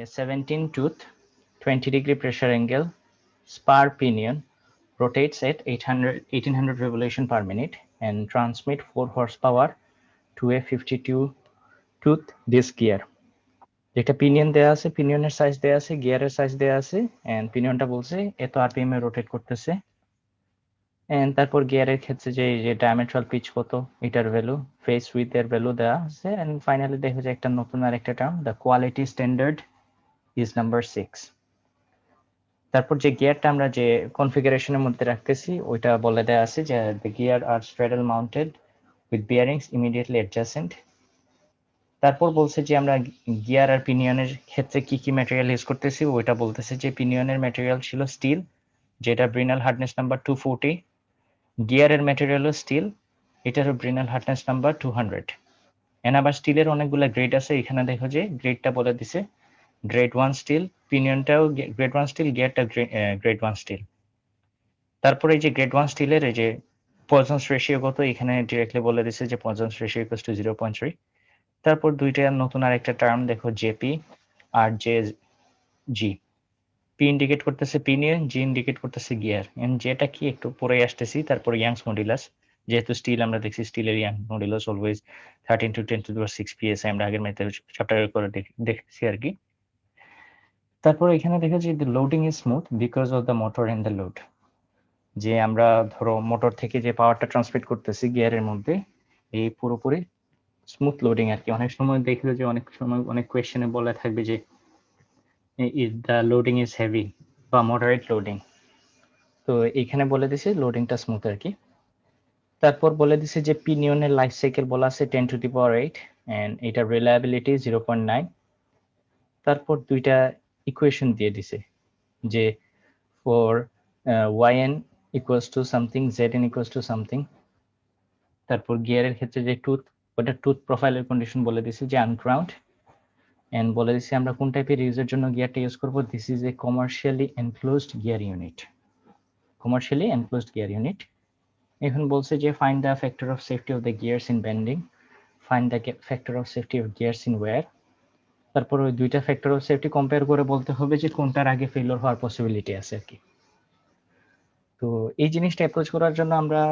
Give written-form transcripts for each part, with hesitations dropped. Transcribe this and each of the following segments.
17 tooth, 20-degree pressure angle, spar pinion rotates at 1800 revolution per minute and transmit 4 horsepower to a 52 tooth disc gear. যেটা pinion দেয়া আছে, পিনিয়নের size দেয়া আছে, গিয়ারের size দেয়া আছে, এন্ড পিনিয়নটা বলছে এত আরপিএম এ রোটেট করতেছে। এন্ড তারপর গিয়ারের ক্ষেত্রে যে ডায়ামেট্রাল পিচ কত, এটার ভ্যালু, ফেস উইথ এর ভ্যালু দেওয়া আছে। এন্ড ফাইনালি দেখা যায় একটা নতুন আরেকটা term, the quality standard is number 6। তারপর যে গিয়ারটা আমরা যে কনফিগারেশনের মধ্যে রাখতেছি ওইটা বলে দেওয়া আছে যে the gear are straddle mounted with bearings immediately adjacent. তারপর বলছে যে আমরা গিয়ার আর পিনিয়নের ক্ষেত্রে কি কি ম্যাটেরিয়াল ইউজ করতেছি, ওইটা বলতেছে যে পিনিয়নের ম্যাটেরিয়াল ছিল স্টিল, যেটা ব্রিনাল হার্ডনেস নাম্বার 240। গিয়ারের ম্যাটেরিয়ালও স্টিল, এটারও ব্রিনাল হার্ডনেস নাম্বার 200। এন্ড আবার স্টিলের অনেকগুলো গ্রেড আছে, এখানে দেখো যে গ্রেডটা বলে দিছে গ্রেড 1 স্টিল, পিনিয়নটাও গ্রেড 1 স্টিল, গিয়ারটা গ্রেড 1 স্টিল। তারপরে এই যে গ্রেড 1 স্টিলের এই যে পয়জনস রেশিও কত, এখানে ডিরেক্টলি বলে দিছে যে পয়জনস রেশিও ইকুয়ালস টু 0.3। তারপর দুইটা নতুন আরেকটা টার্ম দেখো, জেপি আর জে জি। পি ইন্ডিকেট করতেছে পিনিয়ন, জি ইন্ডিকেট করতেছে গিয়ার, এন্ড যেটা কি একটু পরে আসতেছি। তারপর ইয়াংস মডুলাস, যেহেতু স্টিল আমরা দেখছি স্টিলের young modulus always 13 to 10 to the 6 psi, আমরা আগের ম্যাথের চ্যাপ্টারে করে দেখছি আর কি। তারপর এখানে দেখা যায় the loading is smooth because of the motor and the load, যে আমরা ধরো মোটর থেকে যে পাওয়ারটা ট্রান্সমিট করতেছি গিয়ারের মধ্যে, এই পুরোপুরি স্মুথ লোডিং আর কি। অনেক সময় দেখলো যে অনেক সময় অনেক কোয়েশ্চেনে বলে থাকবে যে the loading is heavy বা moderate loading, তো এখানে বলে দিছে লোডিংটা স্মুথ আর কি। তারপর বলে দিছে যে পিনিয়নের লাইফ সাইকেল বলা আছে 10 to the power 8 এন্ড এটার রিলায়েবিলিটি 0.9। তারপর দুইটা ইকুয়েশন দিয়ে দিছে যে for yn equals to something, zn equals to something। তারপর গিয়ারের ক্ষেত্রে যে টুথ, ওটা টুথ প্রোফাইলের কন্ডিশন বলে দিছে যে আনগ্রাউন্ড, এন্ড বলে দিছে আমরা কোন টাইপের ইউজের জন্য গিয়ারটা ইউজ করব, this is a commercially enclosed gear unit, commercially enclosed gear unit. এখন বলছে যে find the factor of safety of the gears in bending, find the factor of safety of gears in wear. তারপর ওই দুইটা factor of safety compare করে বলতে হবে যে কোনটার আগে ফেলিওর হওয়ার পসিবিলিটি আছে আর কি। তো এই জিনিসটা অ্যাপ্রোচ করার জন্য আমরা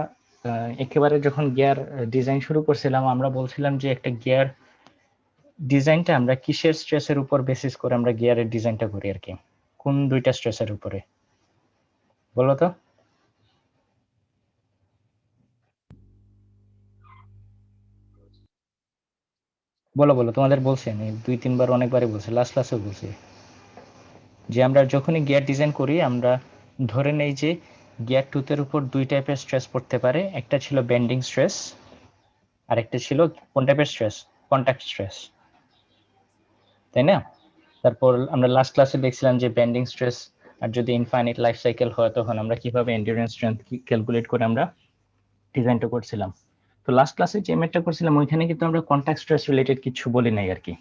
একেবারে যখন গিয়ার ডিজাইন শুরু করছিলাম, আমরা বলছিলাম যে একটা গিয়ার ডিজাইনটা আমরা কিসের স্ট্রেসের উপর বেসিস করে আমরা গিয়ারের ডিজাইনটা করি আর কি, কোন দুইটা স্ট্রেসের উপরে বলো তো? বলো বলো, তোমাদের বলছি আমি 2-3 বার, অনেকবারই বলছি, লাস্ট ক্লাসেও বলছি যে আমরা যখনই গিয়ার ডিজাইন করি আমরা ধরে নেই যে গিয়ার টুথের উপর দুই টাইপের স্ট্রেস পড়তে পারে। একটা ছিল বেন্ডিং স্ট্রেস, আর একটা ছিল কোন টাইপের স্ট্রেস, কন্টাক্ট স্ট্রেস, তাই না? তারপর আমরা লাস্ট ক্লাসে দেখছিলাম যে বেন্ডিং স্ট্রেস আর যদি ইনফাইনাইট লাইফ সাইকেল হয় তখন আমরা কিভাবে এন্ডিউরেন্স স্ট্রেংথ ক্যালকুলেট করে আমরা ডিজাইনটা করছিলাম। তো লাস্ট ক্লাসে যে ম্যাথটা করছিলাম ওইখানে কিন্তু আমরা কন্টাক্ট স্ট্রেস রিলেটেড কিছু বলি নাই আর কি।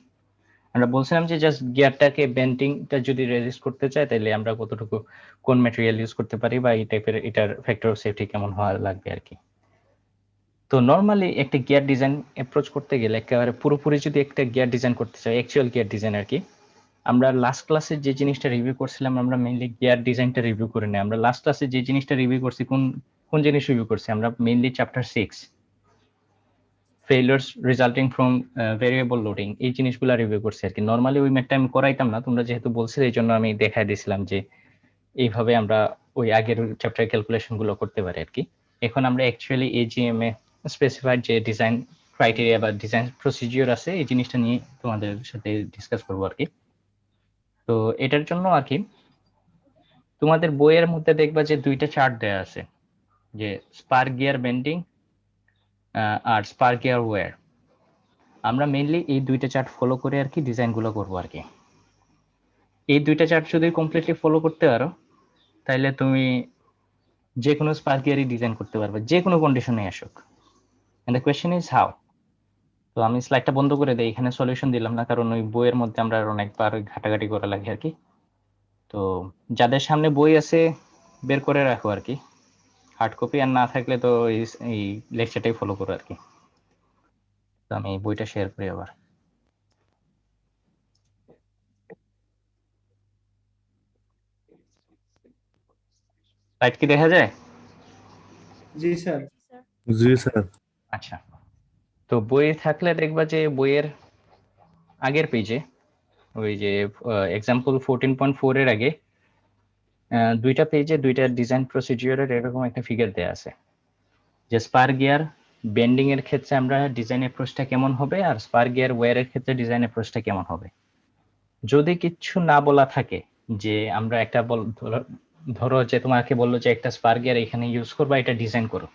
আমরা বলছিলাম যে জাস্ট গিয়ারটাকে বেন্ডিংটা যদি রেজিস্ট করতে চাই তাহলে আমরা কতটুকু কোন ম্যাটেরিয়াল ইউজ করতে পারি বা এই টাইপের এটার ফ্যাক্টর অফ সেফটি কেমন হওয়া লাগবে আর কি। তো নর্মালি একটা গিয়ার ডিজাইন অ্যাপ্রোচ করতে গেলে একেবারে পুরোপুরি যদি একটা গিয়ার ডিজাইন করতে চাই, অ্যাকচুয়াল গিয়ার ডিজাইন আর কি, আমরা লাস্ট ক্লাসে যে জিনিসটা রিভিউ করছিলাম আমরা মেইনলি গিয়ার ডিজাইনটা রিভিউ করে নেই। আমরা লাস্ট ক্লাসে যে জিনিসটা রিভিউ করছি, কোন কোন জিনিস রিভিউ করছি আমরা, mainly chapter 6 failures resulting from variable loading, এই জিনিসগুলো রিভিউ করছি আর কি। নর্মালি ওই ম্যাথটা আমি করাইতাম না, তোমরা যেহেতু বলছিলে এই জন্য আমি দেখাই দিয়েছিলাম যে এইভাবে আমরা ওই আগের চ্যাপ্টার ক্যালকুলেশন গুলো করতে পারি আর কি। এখন আমরা অ্যাকচুয়ালি এজিএম এ স্পেসিফাইড যে ডিজাইন ক্রাইটেরিয়া বা ডিজাইন প্রসিজিওর আছে এই জিনিসটা নিয়ে তোমাদের সাথে ডিসকাস করবো আর কি। তো এটার জন্য আর কি তোমাদের বইয়ের মধ্যে দেখবা যে দুইটা চার্ট দেয়া আছে, যে স্পার্ক গিয়ার বেন্ডিং আর স্পার্ক গিয়ার ওয়্যার। আমরা মেইনলি এই দুইটা চার্ট ফলো করে আর কি ডিজাইনগুলো করবো আর কি। এই দুইটা চার্ট যদি কমপ্লিটলি ফলো করতে পারো তাহলে তুমি যে কোনো স্পার্ক গিয়ারই ডিজাইন করতে পারবে, যে কোনো কন্ডিশনে আসুক। And the question is how. তো আমি স্লাইডটা বন্ধ করে দিই, এখানে সলিউশন দিলাম না কারণ ওই বইয়ের মধ্যে আমরা অনেকবার ঘাটাঘাটি করা লাগে আর কি। তো যাদের সামনে বই আছে বের করে রাখো আর কি, হার্ড কপি, আর না থাকলে তো এই লেকচারটাই ফলো করো আর কি। তো আমি বইটা শেয়ার করি আবার। লাইট কি দেখা যায়? জি স্যার। জি স্যার। আচ্ছা, তো বই থাকলে দেখবা যে বইয়ের আগের পেজে ওই যে এক্সাম্পল 14.4 এর আগে দুইটা পেজে দুইটা ডিজাইন প্রসিডিওরের এরকম একটা ফিগার দেয়া আছে, যে স্পার গিয়ার বেন্ডিং এর ক্ষেত্রে আমরা ডিজাইন অ্যাপ্রোচটা কেমন হবে আর স্পার গিয়ার ওয়্যারের ক্ষেত্রে ডিজাইন অ্যাপ্রোচটা কেমন হবে। যদি কিচ্ছু না বলা থাকে, যে আমরা একটা ধরো যে তোমাকে বললো যে একটা স্পার গিয়ার এখানে ইউজ করবা, এটা ডিজাইন করো,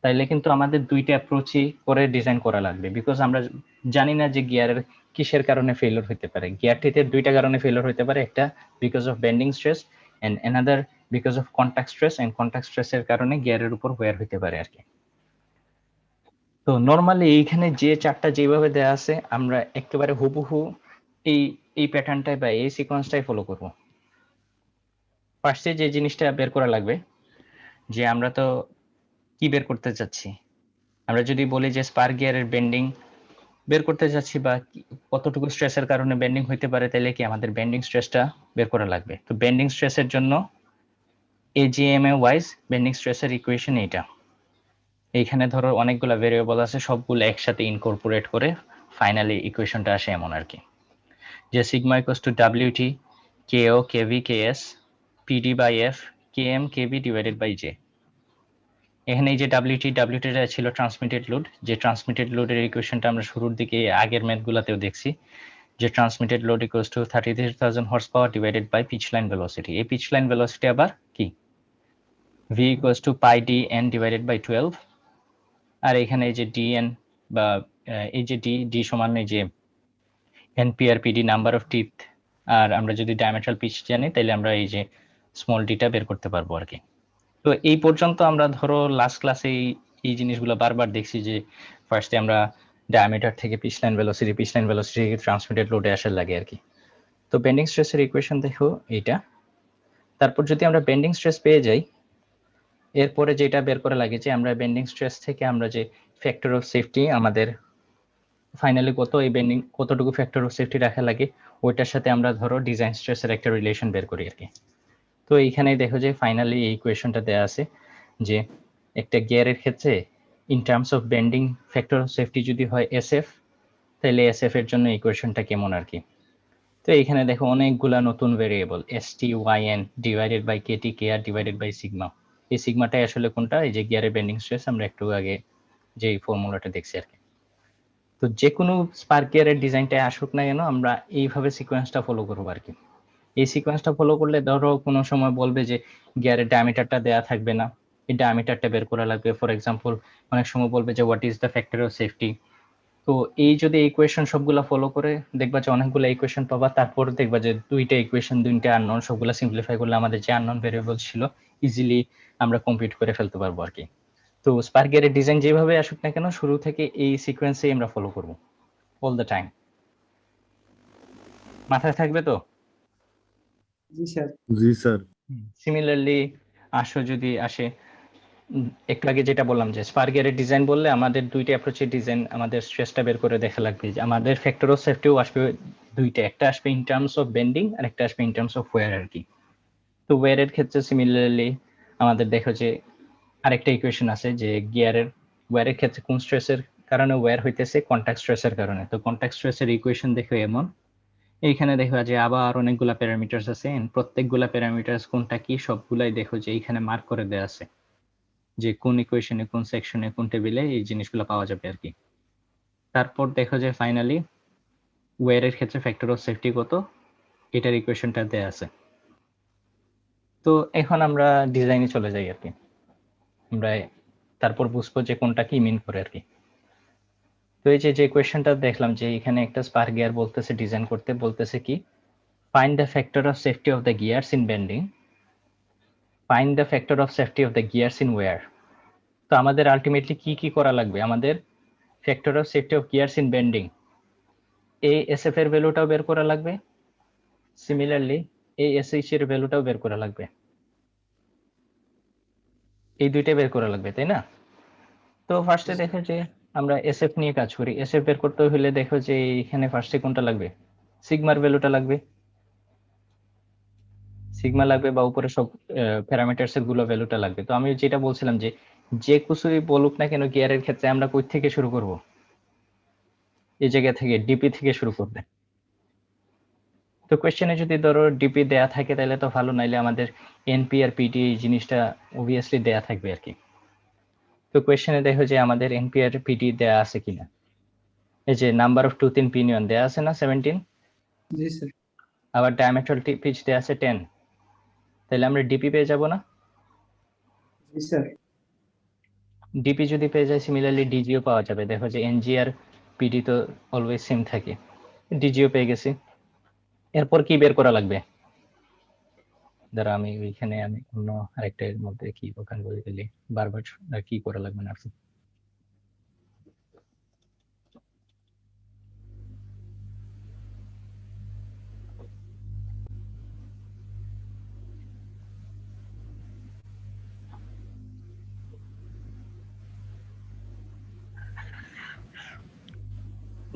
তাইলে কিন্তু আমাদের দুইটা অ্যাপ্রোচই করে ডিজাইন করা লাগবে, বিকজ আমরা জানি না যে গিয়ারের কিসের কারণে ফেলিওর হতে পারে। গিয়ারটিতে দুইটা কারণে ফেলিওর হতে পারে, একটা because of bending stress and another because of contact stress, and contact স্ট্রেসের কারণে গিয়ারের উপর ওয়্যার হতে পারে আর কি। তো নর্মালি এইখানে যে চারটা যেভাবে দেয়া আছে আমরা একেবারে হুবহু এই এই প্যাটার্নটাই বা এই সিকোয়েন্সটাই ফলো করব। ফার্স্টে যে জিনিসটা বের করা লাগবে, যে আমরা তো কি বের করতে চাচ্ছি, আমরা যদি বলি যে স্পার গিয়ারের বেন্ডিং বের করতে যাচ্ছি বা কতটুকু স্ট্রেসের কারণে বেন্ডিং হইতে পারে, তাহলে কি আমাদের বেন্ডিং স্ট্রেসটা বের করা লাগবে। তো বেন্ডিং স্ট্রেসের জন্য এজিএমএ ওয়াইজ বেন্ডিং স্ট্রেসের ইকুয়েশন এইটা। এইখানে ধরো অনেকগুলো ভেরিয়েবল আছে, সবগুলো একসাথে ইনকর্পোরেট করে ফাইনালি ইকুয়েশনটা আসে এমন আর কি, যে sigma equals to WT KO KV KS PD by F KM KV divided by J. এখানে এই যে ডাব্লিউটিটা ছিল ট্রান্সমিটেড লোড, যে ট্রান্সমিটেড লোডের ইকুয়েশনটা আমরা শুরুর দিকে আগের ম্যাথগুলোতেও দেখছি, যে transmitted load equals to 33,000 horse power divided by pitch line velocity. এই পিচ লাইন ভেলোসিটি আবার কি, V equals to pi D N divided by 12। আর এখানে এই যে ডি এন বা এই যে ডি সমান এই যে N per PD number of teeth, আর আমরা যদি ডায়ামেট্রাল পিচ জানি তাহলে আমরা এই যে স্মল ডিটা বের করতে পারবো আর কি। তো এই পর্যন্ত আমরা ধরো লাস্ট ক্লাসে এই জিনিসগুলো বারবার দেখছি, যে ফার্স্টে আমরা ডায়ামিটার থেকে পিচ লাইন ভেলোসিটি ট্রান্সমিটেড লোডে আসার লাগে আর কি। তো বেন্ডিং স্ট্রেসের ইকুয়েশন দেখো এইটা। তারপর যদি আমরা বেন্ডিং স্ট্রেস পেয়ে যাই, এরপরে যেটা বের করা লাগে যে আমরা বেন্ডিং স্ট্রেস থেকে আমরা যে ফ্যাক্টর অফ সেফটি আমাদের ফাইনালি কত, এই বেন্ডিং কতটুকু ফ্যাক্টর অফ সেফটি রাখা লাগে, ওইটার সাথে আমরা ধরো ডিজাইন স্ট্রেসের একটা রিলেশন বের করি আর কি। তো এইখানে দেখো যে ফাইনালি এই ইকুয়েশনটা দেওয়া আছে, যে একটা গিয়ারের ক্ষেত্রে in terms of bending factor of safety যদি হয় এসএফ, তাহলে এসএফ এর জন্য ইকুয়েশনটা কেমন আর কি। তো এইখানে দেখো অনেকগুলা নতুন variable, ST YN divided by KT KR divided by sigma. এই সিগমাটাই আসলে কোনটা, এই যে গিয়ারের বেন্ডিং স্ট্রেস আমরা একটু আগে যে ফর্মুলাটা দেখছি আর কি। তো যে কোনো স্পার্ক গিয়ারের ডিজাইনটা আসুক না কেন, আমরা এইভাবে সিকোয়েন্সটা ফলো করবো আর কি। এই সিকোয়েন্সটা ফলো করলে ধরো কোনো সময় বলবে যে গিয়ারের ডায়ামিটারটা দেয়া থাকবে না, এই ডায়ামিটারটা বের করা লাগবে। ফর এক্সাম্পল অনেক সময় বলবে যে what is the factor of safety. তো এই যদি ইকুয়েশন সবগুলা ফলো করে দেখবা যে অনেকগুলো ইকুয়েশন পাবা, তারপর দেখবা যে দুইটা ইকুয়েশন দুইটা আননোন, সবগুলা সিম্পলিফাই করলে আমাদের যে আননোন ভেরিয়েবল ছিল ইজিলি আমরা কমপ্লিট করে ফেলতে পারবো আর কি। তো স্পার্ক গিয়ারের ডিজাইন যেভাবে আসুক না কেন, শুরু থেকে এই সিকোয়েন্সেই আমরা ফলো করব অল দ্য টাইম। মাথায় থাকবে তো? জি স্যার। জি স্যার। সিমিলারলি আসো যদি আসে, একটু আগে যেটা বললাম যে স্পার গিয়ারের ডিজাইন বললে আমাদের দুইটা অ্যাপ্রোচের ডিজাইন, আমাদের স্ট্রেসটা বের করে দেখা লাগবে, যে আমাদের ফ্যাক্টর অফ সেফটিও আসবে দুইটা, একটা আসবে ইন টার্মস অফ বেন্ডিং আর একটা আসবে ইন টার্মস অফ ওয়্যার আর কি। তো ওয়্যারের ক্ষেত্রে সিমিলারলি আমাদের দেখো যে আরেকটা ইকুয়েশন আছে, যে গিয়ারের ওয়্যারের ক্ষেত্রে কোন স্ট্রেসের কারণে ওয়্যার হইতেছে, কন্টাক্ট স্ট্রেসের কারণে। তো কন্টাক্ট স্ট্রেসের ইকুয়েশন দেখো এমন, এইখানে দেখো যে আবার অনেকগুলা প্যারামিটারস আছে, প্রত্যেকগুলা প্যারামিটারস কোনটা কি সবগুলাই দেখো যে এইখানে মার্ক করে দেওয়া আছে, যে কোন ইকুয়েশনে কোন সেকশনে কোন টেবিলে এই জিনিসগুলো পাওয়া যাবে আর কি। তারপর দেখো যে ফাইনালি ওয়্যারের ক্ষেত্রে ফ্যাক্টর অফ সেফটি কত, এটার ইকুয়েশনটা দেয়া আছে। তো এখন আমরা ডিজাইনে চলে যাই আর কি, আমরা তারপর বুঝবো যে কোনটা কি মিন করে আর কি। তো এই যে কোয়েশ্চেনটা দেখলাম, যে এখানে একটা স্পার্ক গিয়ার বলতেছে ডিজাইন করতে, বলতেছে কি find the factor of safety of the gears in bending, find the factor of safety of the gears in wear. তো আমাদের আলটিমেটলি কি কি করা লাগবে, আমাদের factor of safety of gears in bending এই এসএফ এর ভ্যালুটাও বের করা লাগবে, সিমিলারলি এই এসএইচ এর ভ্যালুটাও বের করা লাগবে, এই দুইটাই বের করা লাগবে, তাই না? তো ফার্স্টে দেখো যে আমরা এসএফ নিয়ে কাজ করি, এসএফ বের করতে হলে দেখো যে এখানে ফার্স্টে কোনটা লাগবে, সিগমার ভ্যালুটা লাগবে। সিগমা লাগবে বা উপরে সব প্যারামিটারস এর গুলো ভ্যালুটা লাগবে। তো আমি যেটা বলছিলাম যে কিছুই বলুক না কেন গিয়ারের ক্ষেত্রে আমরা কই থেকে শুরু করব? এই জায়গা থেকে ডিপি থেকে শুরু করবে। তো কোয়েশ্চেনে যদি ধরো ডিপি দেয়া থাকে তাহলে তো ভালো, নাইলে আমাদের এনপি আর পিটি এই জিনিসটা অবভিয়াসলি দেয়া থাকবে আর কি। তো কোয়েশ্চেনে দেখো যে আমাদের এনপি আর পিটি দেয়া আছে কিনা। এই যে number of tooth in pinion দেয়া আছে না 17, জি স্যার। আবার ডায়ামেট্রাল পিচ দেয়া আছে 10, তাহলে আমরা ডিপি পেয়ে যাব না? জি স্যার। ডিপি যদি পেয়ে যায় সিমিলারলি ডিজিও পাওয়া যাবে। দেখো যে এনজি আর পিটি তো অলওয়েজ সেম থাকে, ডিজিও পেয়ে গেছি। এরপর কি বের করা লাগবে? ধরো আমি ওইখানে আমি অন্য আরেকটা এর মধ্যে কি দোকান বলে দিলি, বারবার কি করা লাগবে না।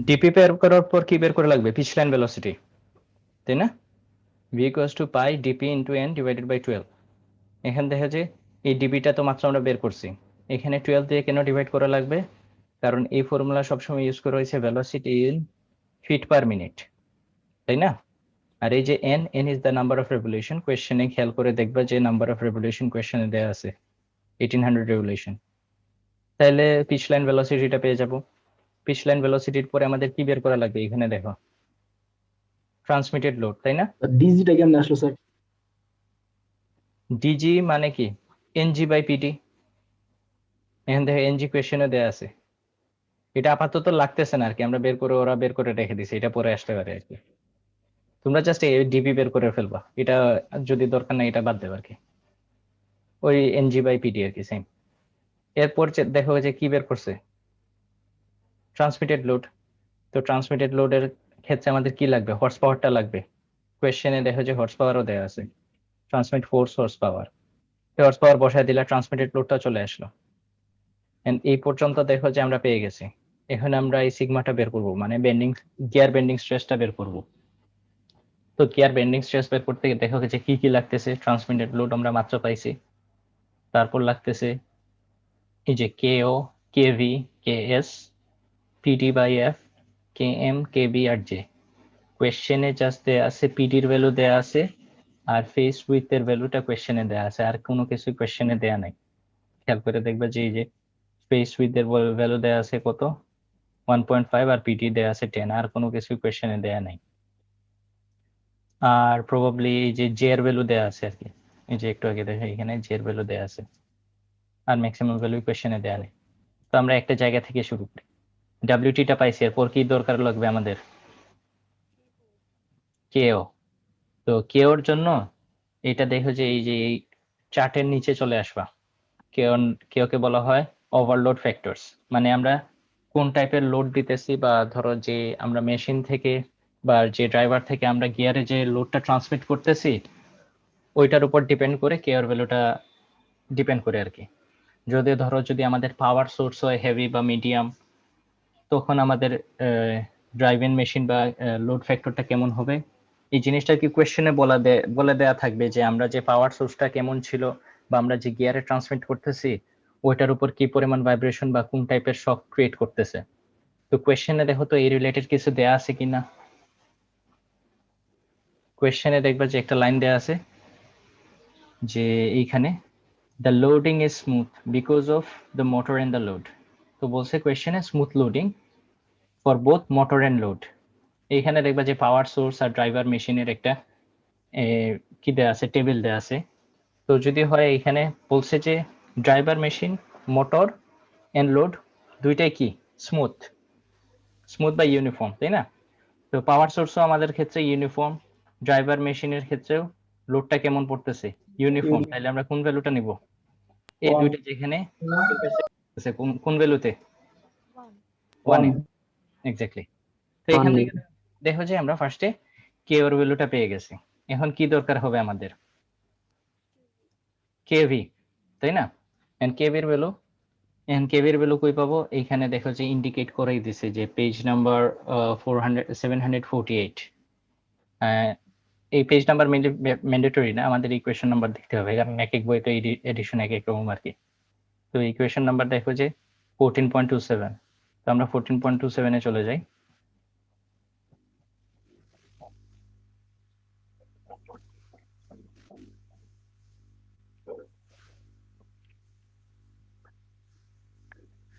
ডিপি বের করার পর কি বের করা লাগবে? পিচ লাইন ভেলোসিটি, তাই না? v equals to pi dp into n divided by 12। এখান দেখা যে এই ডিপিটা তো মাত্র আমরা বের করছি, এখানে 12 দিয়ে কেন ডিভাইড করা লাগবে? কারণ এই ফর্মুলা সবসময় ইউজ করা হয়েছে velocity in feet per minute, তাই না? আর এই যে n is the number of revolution. কোয়েশ্চেনে খেয়াল করে দেখবা যে নাম্বার অফ রেভলিউশন কোয়েশ্চেনে দেওয়া আছে 1800 রেভলিউশন। তাহলে পিচ লাইন ভেলোসিটিটা পেয়ে যাব। পিচ লাইন ভেলোসিটির পরে আমাদের কি বের করা লাগবে? এখানে দেখো ট্রান্সমিটেড লোড, তাই না? ডিজিটা কেমনে আসলো স্যার? ডিজি মানে কি? NG by PT. এখান থেকে এনজি কোয়েশ্চেনে দেয়া আছে। এটা আপাতত লাগতেছে না আর কি, আমরা বের করে ওরা বের করে রেখে দিছি, এটা পরে আসতে পারে আর কি। তোমরা জাস্ট ডিপি বের করে ফেলবা, এটা যদি দরকার নাই এটা বাদ দেবে আর কি। ওই এনজি বাই পিটি আর কি সেম। এরপর দেখো যে কি বের করছে, ট্রান্সমিটেড লোড। তো ট্রান্সমিটেড লোডের ক্ষেত্রে আমাদের কি লাগবে? হর্স পাওয়ারটা লাগবে। কোয়েশ্চেনে দেখো যে হর্স পাওয়ারও দেওয়া আছে, transmit force horse power. Horse power বসায় দিলে ট্রান্সমিটেড লোডটা চলে আসলো। এই পর্যন্ত দেখো যে আমরা পেয়ে গেছি। এখন আমরা এই সিগমাটা বের করব, মানে বেন্ডিং গিয়ার বেন্ডিং স্ট্রেসটা বের করব। তো গিয়ার বেন্ডিং স্ট্রেস বের করতে দেখো যে কি কি লাগতেছে। ট্রান্সমিটেড লোড আমরা মাত্র পাইছি, তারপর লাগতেছে এই যে KO, KV, KS, PD by F, KM, KB আর জে। কোয়েশ্চেনে জাস্ট দেয়া আছে পিডির ভ্যালু দেয়া আছে, আর ফেস উইথ এর ভ্যালুটা কোয়েশ্চেনে দেয়া আছে, আর কোনো কিছু কোয়েশ্চেনে দেয়া নাই। খেয়াল করে দেখবে যে এই যে ফেস উইথ এর ভ্যালু দেয়া আছে কত, 1.5, আর পিটি দেয়া আছে 10, আর কোনো কিছু কোয়েশ্চেনে দেয়া নাই। আর প্রবাবলি এই যে জে এর ভ্যালু দেয়া আছে আর কি, এই যে একটু আগে দেখো এখানে জে এর ভ্যালু দেয়া আছে, আর ম্যাক্সিমাম ভ্যালু কোয়েশ্চেনে দেয়া নেই। তো আমরা একটা জায়গা থেকে শুরু করি। ডাব্লিউটিটা পাইছি, এরপর কি দরকার লাগবে আমাদের? কেও। তো কেওর জন্য এটা দেখো যে এই যে এই চার্টের নিচে চলে আসবা। কেওকে বলা হয় ওভারলোড ফ্যাক্টরস, মানে আমরা কোন টাইপের লোড দিতেছি, বা ধরো যে আমরা মেশিন থেকে বা যে ড্রাইভার থেকে আমরা গিয়ারে যে লোডটা ট্রান্সমিট করতেছি ওইটার উপর ডিপেন্ড করে কেওর ভ্যালুটা ডিপেন্ড করে আর কি। যদি ধরো যদি আমাদের পাওয়ার সোর্স হয় হেভি বা মিডিয়াম, তখন আমাদের ড্রাইভিং মেশিন বা লোড ফ্যাক্টরটা কেমন হবে এই জিনিসটা কি কোয়েশ্চেনে বলে দেয়া থাকবে, যে আমরা যে পাওয়ার সোর্সটা কেমন ছিল বা আমরা যে গিয়ারে ট্রান্সমিট করতেছি ওইটার উপর কি পরিমাণ ভাইব্রেশন বা কোন টাইপের শক ক্রিয়েট করতেছে। তো কোয়েশ্চেনে দেখো তো এই রিলেটেড কিছু দেয়া আছে কিনা। কোয়েশ্চেনে দেখবে যে একটা লাইন দেয়া আছে যে এইখানে the loading is smooth because of the motor and the load. তো বলছে কোয়েশ্চেনে smooth loading for both motor and load. এইখানে দেখবা যে পাওয়ার সোর্স আর ড্রাইভার মেশিনের একটা কি দেয়া আছে, টেবিল দেয়া আছে। তো যদি হয় এখানে বলছে যে driver machine, motor and load দুইটাই কি স্মুথ, স্মুথ বা ইউনিফর্ম, তাই না? তো পাওয়ার সোর্সও আমাদের ক্ষেত্রে ইউনিফর্ম, ড্রাইভার মেশিনের ক্ষেত্রেও লোডটা কেমন পড়তেছে, ইউনিফর্ম। তাহলে আমরা কোন ভ্যালুটা নিব? এই দুইটা যেখানে কোন ভ্যালুতে? 1 এ, এক্স্যাক্টলি। তো এখান থেকে দেখো যে আমরা ফার্স্টে কে এর ভ্যালুটা পেয়ে গেছি। এখন কি দরকার হবে আমাদের? কেভি, তাই না? এন্ড কেভির ভ্যালু, এন্ড কেভির ভ্যালু কই পাবো? এইখানে দেখো যে ইন্ডিকেট করেই দিছে যে পেজ নাম্বার 748। এই পেজ নাম্বার ম্যান্ডেটরি না, আমাদের ইকুয়েশন নাম্বার দেখতে হবে, কারণ এক এক বইতে এডিশন এক এক রকম আর কি। তো ইকুয়েশন নাম্বার দেখো যে 14.27, তো আমরা 14.27 চলে যাই।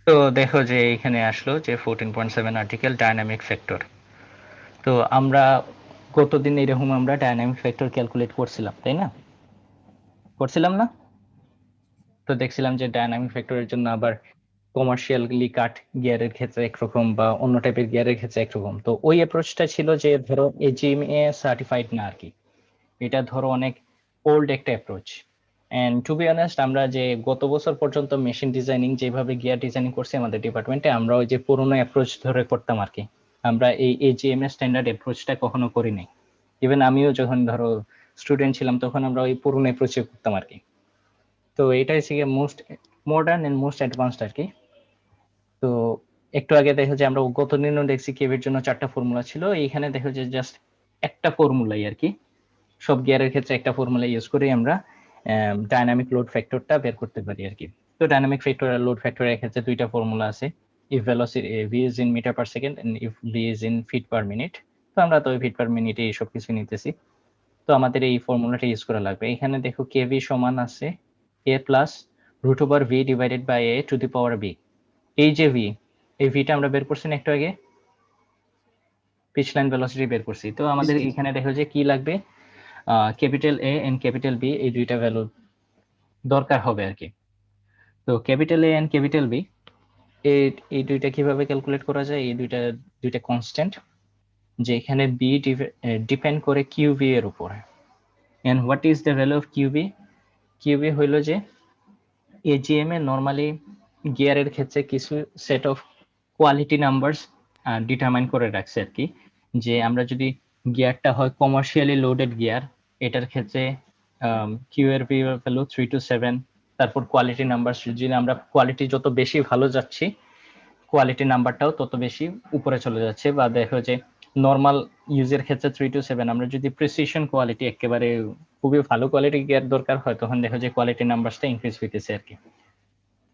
তো দেখো যে এখানে আসলো যে 14.7 আর্টিকেল ডাইনামিক ফ্যাক্টর। তো আমরা গতদিন এরকম আমরা ডাইনামিক ফ্যাক্টর ক্যালকুলেট করছিলাম, তাই না? করছিলাম না? তো দেখছিলাম যে ডাইনামিক ফ্যাক্টরের জন্য আবার কমার্শিয়ালি কাট গিয়ারের ক্ষেত্রে একরকম বা অন্য টাইপের গিয়ারের ক্ষেত্রে একরকম। তো ওই অ্যাপ্রোচটা ছিল যে ধরো এজিএমএ সার্টিফাইড না আর কি, এটা ধরো অনেক ওল্ড একটা approach. And to be honest, আমরা যে গত বছর পর্যন্ত মেশিন ডিজাইনিং যেভাবে গিয়ার ডিজাইনিং করছি আমাদের ডিপার্টমেন্টে, আমরা ওই যে পুরোনো অ্যাপ্রোচ ধরে করতাম আর কি। আমরা এই এজিএমএ স্ট্যান্ডার্ড অ্যাপ্রোচটা কখনো করি নাই। ইভেন আমিও যখন ধরো স্টুডেন্ট ছিলাম তখন আমরা ওই পুরোনো অ্যাপ্রোচে করতাম আর কি। তো এটাই হচ্ছে most modern and most advanced আর কি। তো একটু আগে দেখো যে আমরা গত দিনও দেখছি কেভির জন্য 4টা ফর্মুলা ছিল, এইখানে দেখো যে জাস্ট একটা ফর্মুলাই আর কি, সব গিয়ারের ক্ষেত্রে একটা ফর্মুলা ইউজ করে আমরা ডাইনামিক লোড ফ্যাক্টরটা বের করতে পারি আর কি। তো ডাইনামিক ফ্যাক্টর আর লোড ফ্যাক্টরের ক্ষেত্রে দুইটা ফর্মুলা আছে, if velocity V is in metre per second and if V is in feet per minute. তো আমরা তো ফিট পার মিনিটে এই সব কিছু নিতেছি, তো আমাদের এই ফর্মুলাটা ইউজ করা লাগবে। এখানে দেখো কেভি সমান আছে A plus root over V divided by A to the power B. এই যে ভি, এই ভিটা আমরা বের করছি না একটু আগে, পিচ লাইন ভেলোসিটি বের করছি। তো আমাদের এখানে দেখো যে কি লাগবে, capital A and capital B, এই দুইটা ভ্যালু দরকার হবে আর কি। তো capital A and capital B এই দুইটা কিভাবে ক্যালকুলেট করা যায়, এই দুইটা কনস্ট্যান্ট, যে এখানে বি ডিপেন্ড করে কিউবি এর উপর। And what is the value of QB? QB হইল যে এজিএম এ নর্মালি গিয়ারের ক্ষেত্রে কিছু set of quality numbers determine করে রাখছে আর কি, যে আমরা যদি গিয়ারটা হয় কমার্শিয়ালি লোডেড গিয়ার, এটার ক্ষেত্রে কিউ এর ভ্যালু 3 to 7। তারপর কোয়ালিটি নাম্বার, যদি আমরা কোয়ালিটি যত বেশি ভালো যাচ্ছি কোয়ালিটি নাম্বারটাও তত বেশি উপরে চলে যাচ্ছে। বা দেখো যে নর্মাল ইউজের ক্ষেত্রে 3 to 7, আমরা যদি প্রিসিশন কোয়ালিটি একেবারে খুবই ভালো কোয়ালিটি গিয়ার দরকার হয় তখন দেখো যে কোয়ালিটি নাম্বারটা ইনক্রিজ হইতেছে আর কি।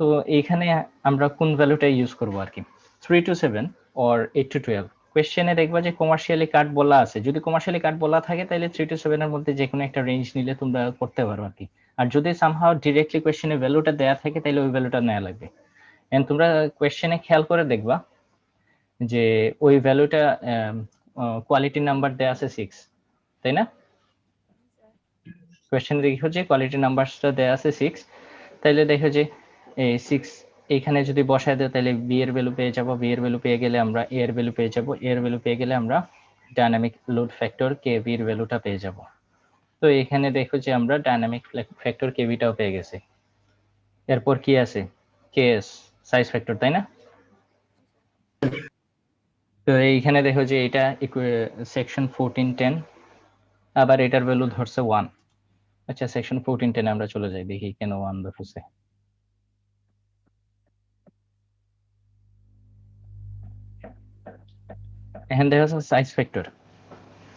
তো এইখানে আমরা কোন ভ্যালুটা ইউজ করব আর কি, 3 to 7 অর 8 to 12। কোয়েশ্চেনে দেখবা যে কমার্শিয়ালি কাট বলা আছে, যদি কমার্শিয়ালি কাট বলা থাকে তাহলে 3 to 7 এর মধ্যে যে কোনো একটা রেঞ্জ নিলে তোমরা করতে পারো আর কি। আর যদি সামহাউ ডিরেক্টলি কোয়েশ্চেনে ভ্যালুটা দেয়া থাকে তাহলে ওই ভ্যালুটা নেওয়া লাগবে। এন্ড তোমরা কোয়েশ্চেনে খেয়াল করে দেখবা যে ওই ভ্যালুটা কোয়ালিটি নাম্বার দেয়া আছে 6, তাই না? কোয়েশ্চেন দেখো যে কোয়ালিটি নাম্বারটা দেয়া আছে 6, তাহলে দেখো যে এই 6 এইখানে যদি বসায় দেয় তাহলে বি এর ভ্যালু পেয়ে যাব, বি এর ভ্যালু পেয়ে গেলে আমরা এ এর ভ্যালু পেয়ে যাব, এ এর ভ্যালু পেয়ে গেলে আমরা ডাইনামিক লোড ফ্যাক্টর কেভি এর ভ্যালুটা পেয়ে যাব। তো এখানে দেখো যে আমরা ডাইনামিক ফ্যাক্টর কেভিটাও পেয়ে গেছি। এরপর কি আছে, কেএস সাইজ ফ্যাক্টর, তাই না? তো এইখানে দেখো যে এটা সেকশন 1410, আবার এটার ভ্যালু ধরছে 1। আচ্ছা, সেকশন 1410 আমরা চলে যাই, দেখি কেন 1 ধরছে। এখানে দেখা যাচ্ছে সাইজ ফ্যাক্টর,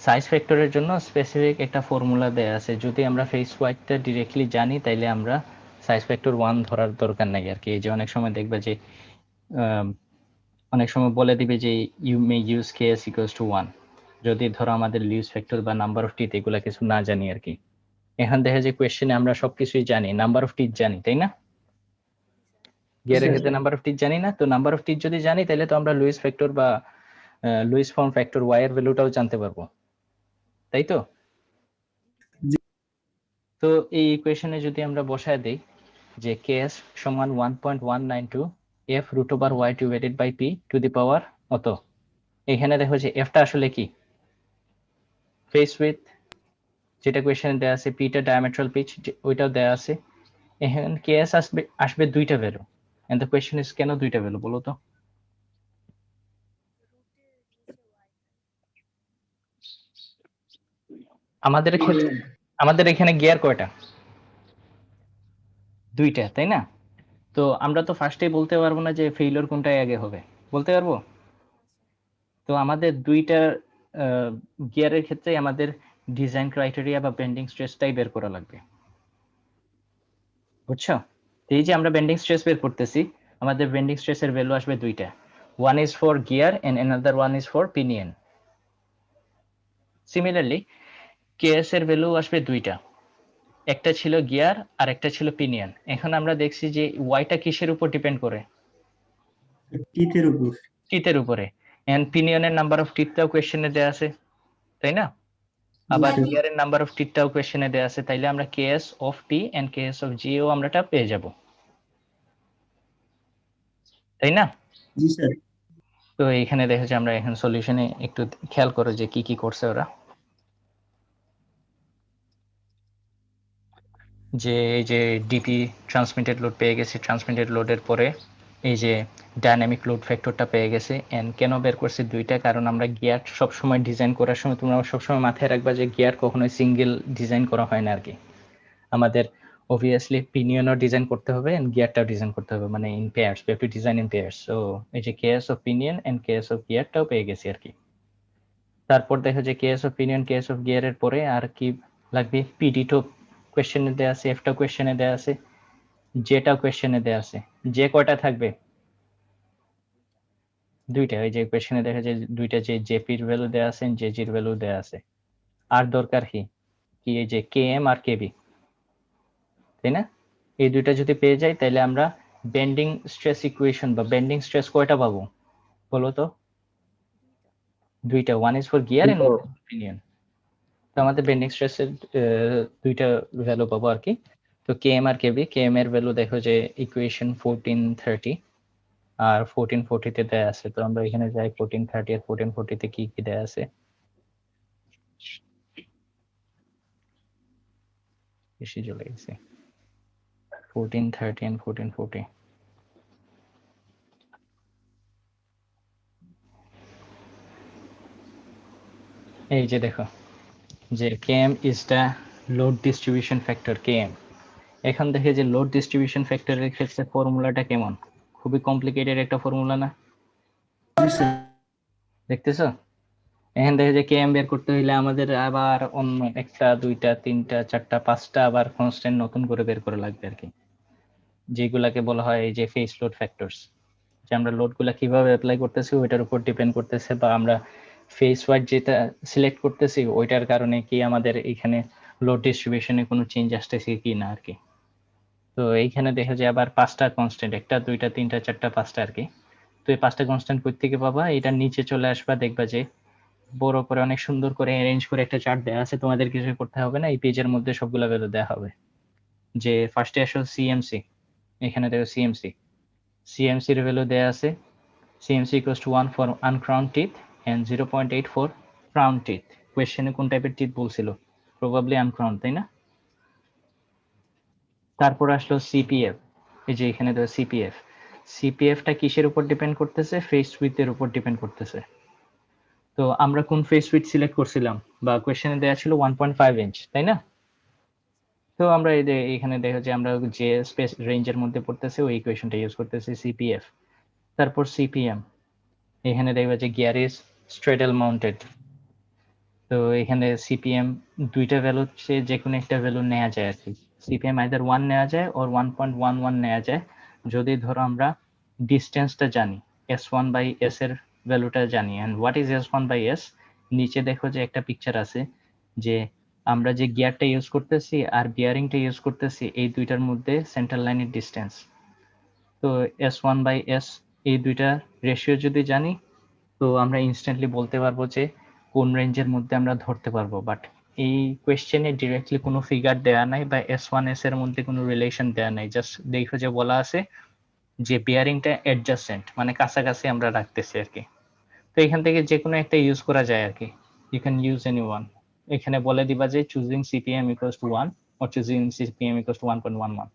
সাইজ ফ্যাক্টরের জন্য স্পেসিফিক একটা ফর্মুলা দেয়া আছে। যদি আমরা ফেস ওয়াইডটা ডিরেক্টলি জানি তাইলে আমরা সাইজ ফ্যাক্টর 1 ধরার দরকার নাই আর কি। এই যে অনেক সময় দেখবে যে অনেক সময় বলে দিবে যে you may use KS equals to 1, যদি ধরো আমাদের লিউজ ফ্যাক্টর বা নাম্বার অফ টিথ এগুলা কিছু না জানি আর কি। এখন দেখা যায় কোয়েশ্চেনে আমরা সবকিছুই জানি, নাম্বার অফ টিথ জানি, তাই না? গিয়ারের ক্ষেত্রে নাম্বার অফ টিথ জানি না, তো নাম্বার অফ টিথ যদি জানি তাহলে তো আমরা লুইস ফ্যাক্টর বা লুইস ফর্ম ফ্যাক্টর ওয়াই এর ভ্যালুটাও জানতে পারবো, তাই তো? তো এই ইকুয়েশনে যদি আমরা বসায় দেই যে কেএস সমান 1.192 F root over Y divided by P to the power অত, এখানে দেখো যে এফটা আসলে কি, ফেস উইথ, যেটা কোয়েশ্চেনে দেওয়া আছে, পিটা ডায়ামেট্রাল পিচ ওইটাও দেওয়া আছে। এখানে কেএস আসবে দুইটা value. And the question is কেন দুইটা ভ্যালু বলো তো? আমাদের এখানে গিয়ার কয়টা? দুইটা, তাই না? তো আমরা তো ফার্স্টেই বলতে পারবো না যে ফেইলিওর কোনটাই আগে হবে, বলতে পারবো? তো আমাদের দুইটা গিয়ারের ক্ষেত্রে আমাদের ডিজাইন ক্রাইটেরিয়া বা বেন্ডিং স্ট্রেসটাই বের করা লাগবে, বুঝছো? এই যে আমরা বেন্ডিং স্ট্রেস বের করতেছি, আমাদের বেন্ডিং স্ট্রেসের ভ্যালু আসবে দুইটা, one is for gear and another one is for pinion. Similarly KS এর ভ্যালু আসবে দুইটা, একটা ছিল গিয়ার আর একটা ছিল পিনিয়ন। এখন আমরা দেখছি যে ওয়াইটা কিসের উপর ডিপেন্ড করে? টিথের উপর। টিথের উপরে। এন্ড পিনিয়নের নাম্বার অফ টিথটাও কোয়েশ্চেনে দেয়া আছে, তাই না? আবার স্যার। গিয়ারের নাম্বার অফ টিথটাও কোয়েশ্চেনে দেয়া আছে, তাইলে আমরা KS of P and KS of G ও আমরাটা পেয়ে যাব, তাই না? জি স্যার। তো এখানে দেখো যে আমরা এখন সলিউশনে একটু খেয়াল করো যে কি কি করছে ওরা। যে এই যে ডিপি ট্রান্সমিটেড লোড পেয়ে গেছে, ট্রান্সমিটেড লোডের পরে এই যে ডাইনামিক লোড ফ্যাক্টরটা পেয়ে গেছে। এন্ড কেন বের করছি দুইটা, কারণ আমরা গিয়ার সবসময় ডিজাইন করার সময় তোমরা সবসময় মাথায় রাখবা যে গিয়ার কখনোই সিঙ্গেল ডিজাইন করা হয় না আর কি। আমাদের অবভিয়াসলি পিনিয়নও ডিজাইন করতে হবে এন্ড গিয়ারটাও ডিজাইন করতে হবে, মানে in pairs, we have to design in pairs. So এই যে KS of pinion and KS of গিয়ারটাও পেয়ে গেছি আর কি। তারপর দেখো যে KS of pinion KS of গিয়ারের পরে আর কি লাগবে, পিডি তো কোয়েশ্চেনে দেয়া আছে, এফটাও কোয়েশ্চেনে দেয়া আছে, যেটাও কোয়েশ্চেনে দেয়া আছে। যে কয়টা থাকবে? দুইটা। ওই যে কোয়েশ্চেনে দেখা যায় দুইটা, যে জেপির ভ্যালু দেয়া আছে, জেজির ভ্যালু দেয়া আছে। আর দরকার কি কি এই যে কেএম আর কেবি, তাই না? এই দুইটা যদি পেয়ে যাই তাহলে আমরা বেন্ডিং স্ট্রেস ইকুয়েশন বা বেন্ডিং স্ট্রেস কয়টা পাবো বলো তো? দুইটা, one is for gear and pinion. তো আমাদের বেন্ডিং স্ট্রেসের দুইটা ভ্যালু পাবো আর কি। তো কেএম আর কেবি, কেএম এর ভ্যালু দেখো যে ইকুয়েশন 1430 আর 1440 তে দেয়া আছে। তো আমরা এখানে যাই 1430 আর 1440 তে কি কি দেয়া আছে। বেশি চলে গেছে, 1430 and 1440। এই যে দেখো যে km is the load distribution factor km। এখন দেখে যে লোড ডিস্ট্রিবিউশন ফ্যাক্টরের ক্ষেত্রে ফর্মুলাটা কেমন, খুবই কমপ্লিকেটেড একটা ফর্মুলা না? জি স্যার। দেখতেছো? এখন দেখে যে km বের করতে হইলে আমাদের আবার অন্য একটা দুইটা তিনটা চারটা পাঁচটা আবার কনস্ট্যান্ট নতুন করে বের করা লাগবে আর কি, যেগুলাকে বলা হয় এই যে ফেস লোড ফ্যাক্টরস। যে আমরা লোডগুলা কিভাবে অ্যাপ্লাই করতেছি ওইটার উপর ডিপেন্ড করতেছে, বা আমরা ফেস ওয়াইজ যেটা সিলেক্ট করতেছি ওইটার কারণে কি আমাদের এখানে লোড ডিস্ট্রিবিউশনে কোনো চেঞ্জ আসতেছে কি না আর কি। তো এইখানে দেখা যায় আবার পাঁচটা কনস্ট্যান্ট, একটা দুইটা তিনটা চারটা পাঁচটা আর কি। তো এই পাঁচটা কনস্ট্যান্ট কই থেকে পাবা? এটা নিচে চলে আসবা, দেখবা যে বড় করে অনেক সুন্দর করে অ্যারেঞ্জ করে একটা চার্ট দেওয়া আছে, তোমাদের কিছু করতে হবে না, এই পেজের মধ্যে সবগুলা ভ্যালু দেওয়া হবে। যে ফার্স্টে আসো সিএমসি, এখানে দেখো সিএমসি, সিএমসি এর ভ্যালু দেওয়া আছে। CMC equals to 1 for uncrowned teeth and 0.8 for crowned teeth। কোয়েশ্চেনে কোন টাইপের টিথ বলছিল? প্রবাবলি আনক্রাউন্ড, তাই না? তারপর আসলো সিপিএফ, এই যে এখানে দেখো সিপিএফ। সিপিএফটা কিসের উপর ডিপেন্ড করতেছে? ফেস উইথের উপর ডিপেন্ড করতেছে। তো আমরা কোন ফেস উইথ সিলেক্ট করছিলাম, বা কোয়েশ্চেনে দেওয়া ছিল 1.5 ইঞ্চ, তাই না? তো আমরা এই যে এখানে দেখো যে আমরা যে স্পেস রেঞ্জের মধ্যে পড়তেছে ওই ইকুয়েশনটা ইউজ করতেছি, সিপিএফ। তারপর সিপিএম, এখানে দেখবা যে গিয়ার ইজ স্ট্রেডল মাউন্টেড। তো এখানে সিপিএম দুইটা ভ্যালু হচ্ছে যে কোনো একটা ভ্যালু নেওয়া যায় আর কি। সিপিএম আইদার 1 নেওয়া যায় ওর 1.11 নেওয়া যায়, যদি ধরো আমরা ডিস্টেন্সটা জানি, S1/S এর ভ্যালুটা জানি। And what is S1/S? নিচে দেখো যে একটা পিকচার আছে, যে আমরা যে গিয়ারটা ইউজ করতেছি আর বিয়ারিংটা ইউজ করতেছি এই দুইটার মধ্যে সেন্টার লাইনের ডিস্টেন্স। তো S1/S এই দুইটা রেশিও যদি জানি তো আমরা ইনস্ট্যান্টলি বলতে পারবো যে কোন রেঞ্জের মধ্যে আমরা ধরতে পারবো। বাট এই কোয়েশ্চেনে ডিরেক্টলি কোনো ফিগার দেয়া নাই বা S1/S এর মধ্যে কোনো রিলেশন দেয়া নাই, জাস্ট দেখো যে বলা আছে যে বিয়ারিংটা অ্যাডজাসেন্ট, মানে কাছাকাছি আমরা রাখতেছি আর কি। তো এখান থেকে যে কোনো একটা ইউজ করা যায় আর কি, you can use any one. এখানে বলে দিবা যে choosing CPM equals to 1 or choosing CPM equals to 1.11।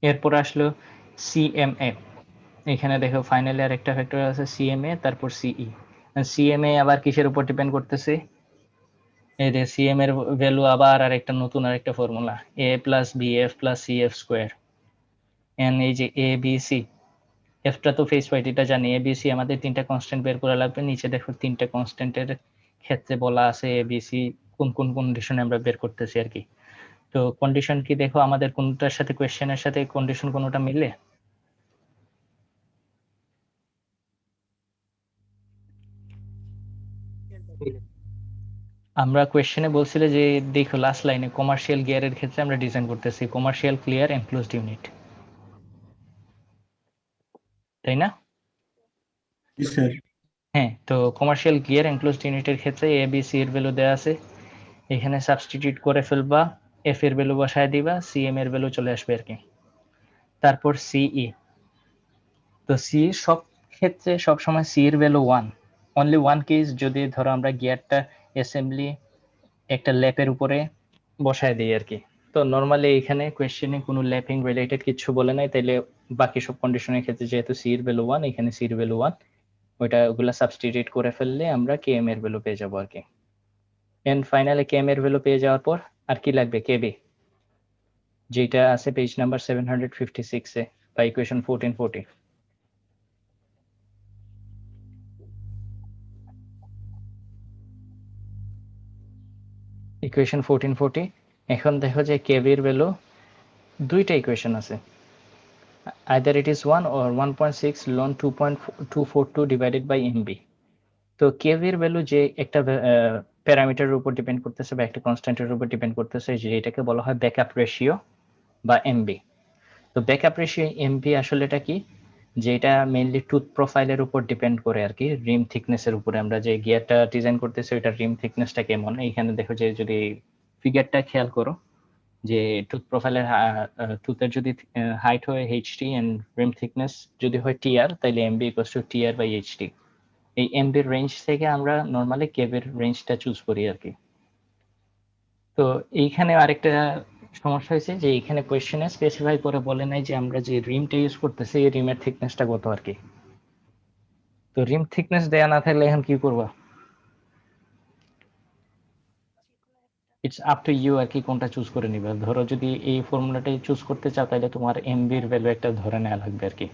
এরপর আসলো সিএমএ, এখানে দেখো ফাইনালি আর একটা ফ্যাক্টর আছে সিএমএ, তারপর সিই। সিএমএ আবার কিসের উপর ডিপেন্ড করতেছে? এই যে সিএম এর ভ্যালু আবার আর একটা নতুন আর একটা formula, A plus B F plus C F square. And এই যে এ বি সি, এফটা তো ফেস ওয়াইট এটা জানি, এ বি সি আমাদের তিনটা কনস্ট্যান্ট বের করা লাগবে। নিচে দেখো তিনটা কনস্ট্যান্টের ক্ষেত্রে বলা আছে এবিসি কোন কোন কন্ডিশনে আমরা বের করতেছি আর কি। তো কন্ডিশন কি দেখো আমাদের কোনটার সাথে কোয়েশ্চেনের সাথে কন্ডিশন কোনটা মিলে? আমরা কোয়েশ্চেনে বলছিল যে দেখো লাস্ট লাইনে কমার্শিয়াল গিয়ারের ক্ষেত্রে আমরা ডিজাইন করতেছি কমার্শিয়াল ক্লিয়ার এনক্লোজড ইউনিট, তাই না? জি স্যার। হ্যাঁ, তো কমার্শিয়াল গিয়ার এনক্লোজড ইউনিটের ক্ষেত্রে এ বি সি এর ভ্যালু দেওয়া আছে, এখানে সাবস্টিটিউট করে ফেলবা, এফ এর ভ্যালু বসায় দিবা, সি এম এর ভ্যালু চলে আসবে আর কি। তারপর সিই, তো সি সব ক্ষেত্রে সবসময় সি এর ভ্যালু 1, অনলি ওয়ান কেস যদি ধরো আমরা গিয়ারটা অ্যাসেম্বলি একটা ল্যাপের উপরে বসায় দিই আর কি। তো নর্মালি এখানে কোয়েশ্চেনে কোনো ল্যাপিং রিলেটেড কিছু বলে নাই, তাইলে বাকি সব কন্ডিশনের ক্ষেত্রে যেহেতু সি এর ভ্যালু 1, এখানে সি এর ভ্যালু 1, ওগুলা সাবস্টিটিউট করে ফেললে আমরা কে এম এর ভ্যালু পেয়ে যাবো আর কি। এন্ড ফাইনালি কে এম এর ভ্যালু পেয়ে যাওয়ার পর আর কি লাগবে, কেবি, যেটা আছে পেজ নাম্বার 756 এ বা ইকুয়েশন 1440। ইকুয়েশন 1440, এখন দেখো যে কেবির ভ্যালু দুইটা ইকুয়েশন আছে, either it is 1 or 1.6 ln 2.242 divided by mb। তো কেভির ভ্যালু যে একটা প্যারামিটারের উপর ডিপেন্ড করতেছে বা একটা কনস্ট্যান্টের উপর ডিপেন্ড করতেছে, যেটাকে বলা হয় ব্যাকআপ রেশিও বা এমবি। তো ব্যাকআপ রেশিও এমবি আসলে এটা কি, যেটা মেইনলি টুথ প্রোফাইলের উপর ডিপেন্ড করে আর কি, রিম থিকনেসের উপরে। আমরা যে গিয়ারটা ডিজাইন করতেছি ওইটার রিম থিকনেসটা কেমন, এইখানে দেখো যে যদি ফিগারটা খেয়াল করো যে টুথ প্রোফাইলের টুথের যদি হাইট হয় এইচটি এন্ড রিম থিকনেস যদি হয় টিআর, তাহলে MB equals to TR by HT. এই এমবির রেঞ্জ থেকে আমরা নর্মালি কেবের রেঞ্জটা চুজ করি আর কি। তো এইখানে আরেকটা সমস্যা হয়েছে যে এইখানে কোয়েশ্চেনে স্পেসিফাই করে বলে নাই যে আমরা যে রিমটা ইউজ করতেছি এই রিমের থিকনেসটা কত আর কি। তো রিম থিকনেস দেয়া না থাকলে এখন কি করবা? ইটস আপ টু ইউ আর কি, কোনটা চুজ করে নিবে। ধরো যদি এই ফর্মুলাটাই চুজ করতে চাও তাহলে তোমার এমবির ভ্যালু একটা ধরে নেওয়া লাগবে আর কি।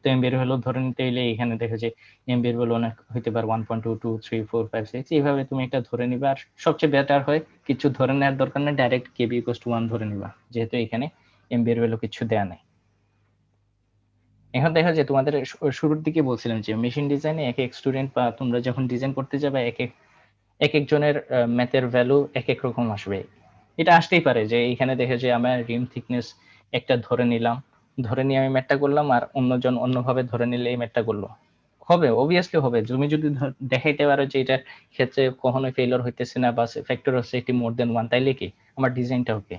তো এমবির ভ্যালু ধরে নিতে হলে এখানে দেখো যে এমবির ভ্যালু অনেক হইতে পারে 1.22345 এইভাবে তুমি একটা ধরে নিবা। আর সবচেয়ে বেটার হয় কিছু ধরে নেওয়ার দরকার নেই, ডাইরেক্ট কেবি ইকুয়ালস টু 1 ধরে নিবা, যেহেতু এখানে এমবির ভ্যালু কিছু দেয়া নাই। এখন দেখা যায় তোমাদের শুরুর দিকে বলছিলাম যে মেশিন ডিজাইনে এক এক স্টুডেন্ট বা তোমরা যখন ডিজাইন করতে যাবে এক একজনের ম্যাথের ভ্যালু এক এক রকম আসবে। এটা আসতেই পারে যে এখানে দেখে যে আমার রিম থিকনেস একটা ধরে নিলাম, ধরে নিয়ে আমি ম্যাথটা করলাম, আর অন্যজন অন্যভাবে ধরে নিলে এই ম্যাথটা করলো, হবে অবভিয়াসলি হবে। তুমি যদি দেখাইতে পারো যে এটার ক্ষেত্রে কখনোই ফেলিওর হইতেছে না বা ফ্যাক্টর অফ সেফটি মোর দেন 1, তাইলে কি আমার ডিজাইনটা ওকে।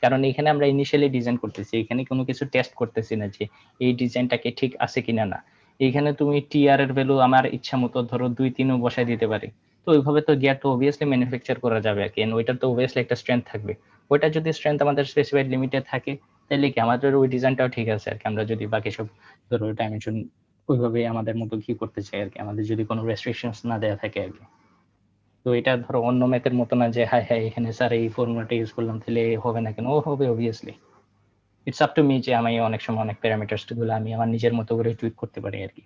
কারণ এখানে আমরা ইনিশিয়ালি ডিজাইন করতেছি, এখানে কোনো কিছু টেস্ট করতেছি না যে এই ডিজাইনটাকে ঠিক আছে কিনা না। এইখানে তুমি টিআর এর ভ্যালু আমার ইচ্ছা মতো ধরো 2-3ও বসাই দিতে পারি। তো ওইভাবে তো গিয়ার তো অবভিয়াসলি ম্যানুফ্যাকচার করা যাবে আর কি, ওইটার তো অবভিয়াসলি একটা স্ট্রেংথ থাকবে। ওইটা যদি স্ট্রেংথ আমাদের স্পেসিফাইড লিমিটে থাকে তাহলে কি আমাদের ওই ডিজাইনটাও ঠিক আছে আর কি। আমরা যদি বাকি সব ধরো ডাইমেনশন ওইভাবে আমাদের মতো কি করতে চাই আর কি, আমাদের যদি কোনো রেস্ট্রিকশনস না দেওয়া থাকে আর কি। তো এটা ধরো অন্য ম্যাথের মতো না যে হ্যাঁ হ্যাঁ এখানে স্যার এই ফর্মুলাটা ইউজ করলাম তাহলে হবে না কেন, ও হবে obviously. It's up to me যে আমি অনেক সময় অনেক প্যারামিটার্স গুলো আমি আমার নিজের মতো করে টুইক করতে পারি আর কি।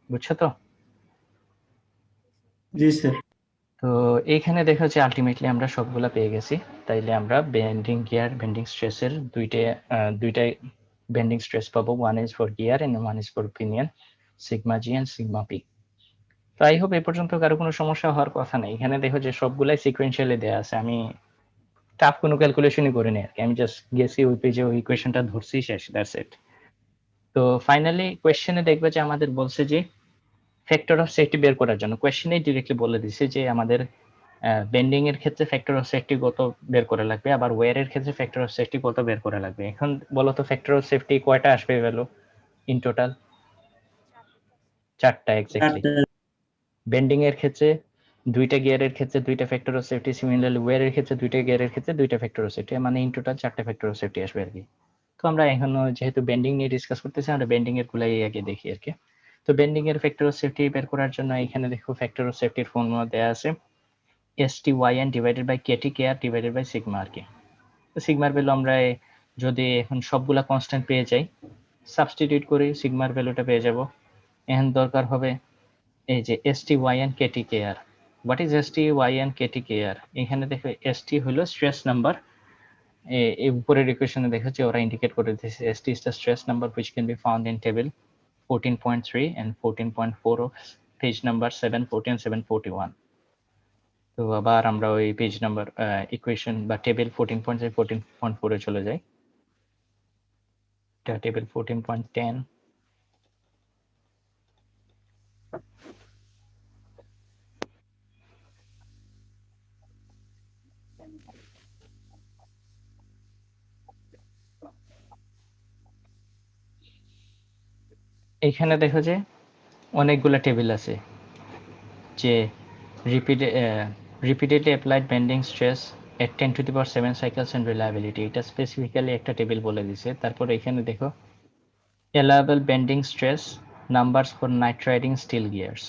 বুঝছো তো? জি স্যার। তো এইখানে দেখা যাচ্ছে আলটিমেটলি আমরা সবগুলা পেয়ে গেছি। তাইলে আমরা বেন্ডিং গিয়ার বেন্ডিং স্ট্রেসের দুইটাই বেন্ডিং স্ট্রেস পাবো, one is for gear and one is for pinion, sigma G and sigma P. তো আই হোপ এই পর্যন্ত কারো কোনো সমস্যা হওয়ার কথা নেই। এখানে দেখো যে সবগুলাই সিকোয়েন্সিয়ালি দেওয়া আছে, আমি টাফ কোনো ক্যালকুলেশনই করিনি আর কি, আমি জাস্ট গেছি ওই পেজে ওই ইকুয়েশনটা ধরছি, শেষ, দ্যাটস ইট। তো ফাইনালি কোয়েশ্চেনে দেখবে যে আমাদের বলছে যে ফ্যাক্টর অফ সেফটি বের করার জন্য কোয়েশ্চেনে ডিরেক্টলি বলে দিছে যে আমাদের বেন্ডিং এর ক্ষেত্রে ফ্যাক্টর অফ সেফটি কত বের করা লাগবে, আবার ওয়্যার এর ক্ষেত্রে ফ্যাক্টর অফ সেফটি কত বের করা লাগবে। এখন বলো তো ফ্যাক্টর অফ সেফটি কয়টা আসবে ভ্যালু ইন টোটাল? 4টা এক্স্যাক্টলি। চারটা। বেন্ডিং এর ক্ষেত্রে দুইটা গিয়ারের ক্ষেত্রে দুইটা factor of safety, similarly wear এর ক্ষেত্রে দুইটা গিয়ারের ক্ষেত্রে দুইটা ফ্যাক্টর অফ সেফটি, মানে ইন টোটাল 4টা ফ্যাক্টর অফ সেফটি আসবে আর কি। তো আমরা এখনো যেহেতু বেন্ডিং নিয়ে ডিসকাস করতেছি, আমরা বেন্ডিং এর গুলাই আগে দেখি আর কি। তো বেন্ডিং এর ফ্যাক্টর অফ সেফটি বের করার জন্য এখানে দেখো ফ্যাক্টর অফ সেফটির ফর্মুলা দেওয়া আছে STYN divided by KTKR divided by sigma আর কি। তো সিগমার ভ্যালু আমরা যদি এখন সবগুলা কনস্ট্যান্ট পেয়ে যাই, সাবস্টিটিউট করি, সিগমার ভ্যালুটা পেয়ে যাব। এখন দরকার হবে এই যে STYN KTKR, what is ST YN KT KR? এখানে দেখো এসটি হলো স্ট্রেস নাম্বার, এই উপরের ইকুয়েশনে দেখো যে ওরা ইন্ডিকেট করে দিয়েছে ST is the stress number which can be found in table 14.3 and 14.4 of page number 740 and 741. তো আবার আমরা ওই পেজ নাম্বার ইকুয়েশন বা টেবিল 14.3 14.4 এ চলে যাই। এটা টেবিল 14.10। এখানে দেখো যে অনেকগুলা টেবিল আছে, যে repeatedly applied bending stress at 10 to the power 7 cycles and reliability, এটা স্পেসিফিক্যালি একটা টেবিল বলে দিছে। তারপর এখানে দেখো allowable bending stress numbers for nitriding steel gears,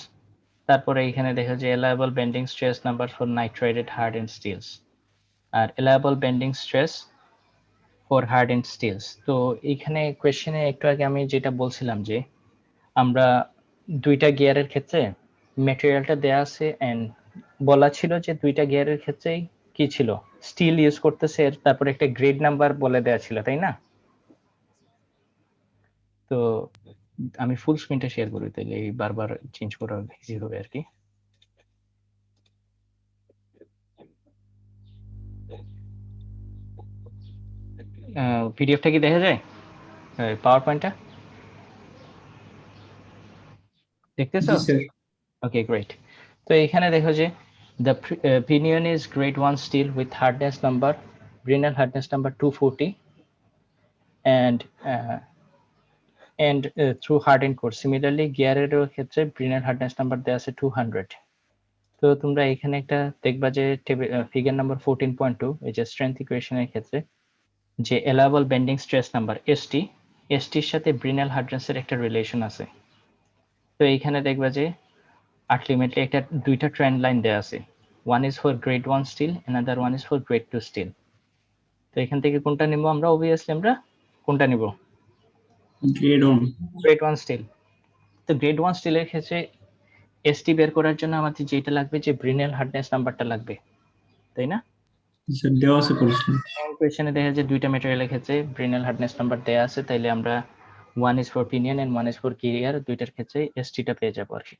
তারপরে এখানে দেখো যে allowable bending stress numbers for nitrided hardened steels R allowable bending stress for hardened steels। তো এখানে কোয়েশ্চেনে একটু আগে আমি যেটা বলছিলাম যে আমরা দুইটা গিয়ারের ক্ষেত্রে ম্যাটেরিয়ালটা দেয়া আছে এন্ড বলা ছিল যে দুইটা গিয়ারের ক্ষেত্রেই কি ছিল স্টিল ইউজ করতেছে, তারপরে একটা গ্রেড নাম্বার বলে দেয়া ছিল, তাই না? তো আমি ফুল স্ক্রিনটা শেয়ার করি, তাহলে এই বারবার চেঞ্জ করা ইজি হবে আর কি। পিডিএফটা কি দেখা যায়? পাওয়ার পয়েন্টটা দেখতেছো? জি স্যার। Okay great. তো এখানে দেখো যে the pinion is grade 1 steel with hardness number, Brinell hardness number 240 and through hardened core. Similarly গিয়ারের ক্ষেত্রে Brinell hardness number দেয়া আছে 200। তো তোমরা এখানে একটা দেখবা যে ফিগার নাম্বার 14.2 এই যে স্ট্রেংথ ইকুয়েশনের ক্ষেত্রে যে allowable bending stress number ST, ST এর সাথে Brinell hardness এর একটা রিলেশন আছে। তো এইখানে দেখবা যে আলটিমেটলি একটা দুইটা ট্রেন্ড লাইন দেয়া আছে, one is for grade 1 steel, another one is for grade 2 steel। তো এখান থেকে কোনটা নিব আমরা? অবভিয়াসলি আমরা কোনটা নিব? গ্রেড 1। Grade 1 steel. তো গ্রেড 1 স্টিলের ক্ষেত্রে এসটি বের করার জন্য আমাদের যেটা লাগবে যে ব্রিনেল হার্ডনেস নাম্বারটা লাগবে, তাই না? স্যার দেওয়া আছে কোশ্চেন। কোয়েশ্চেনে দেখা যায় দুইটা ম্যাটেরিয়ালের ক্ষেত্রে ব্রিনেল হার্ডনেস নাম্বার দেয়া আছে, তাইলে আমরা one is for pinion and one is for gear, দুইটার ক্ষেত্রে এসটিটা পেয়ে যাবো আর কি।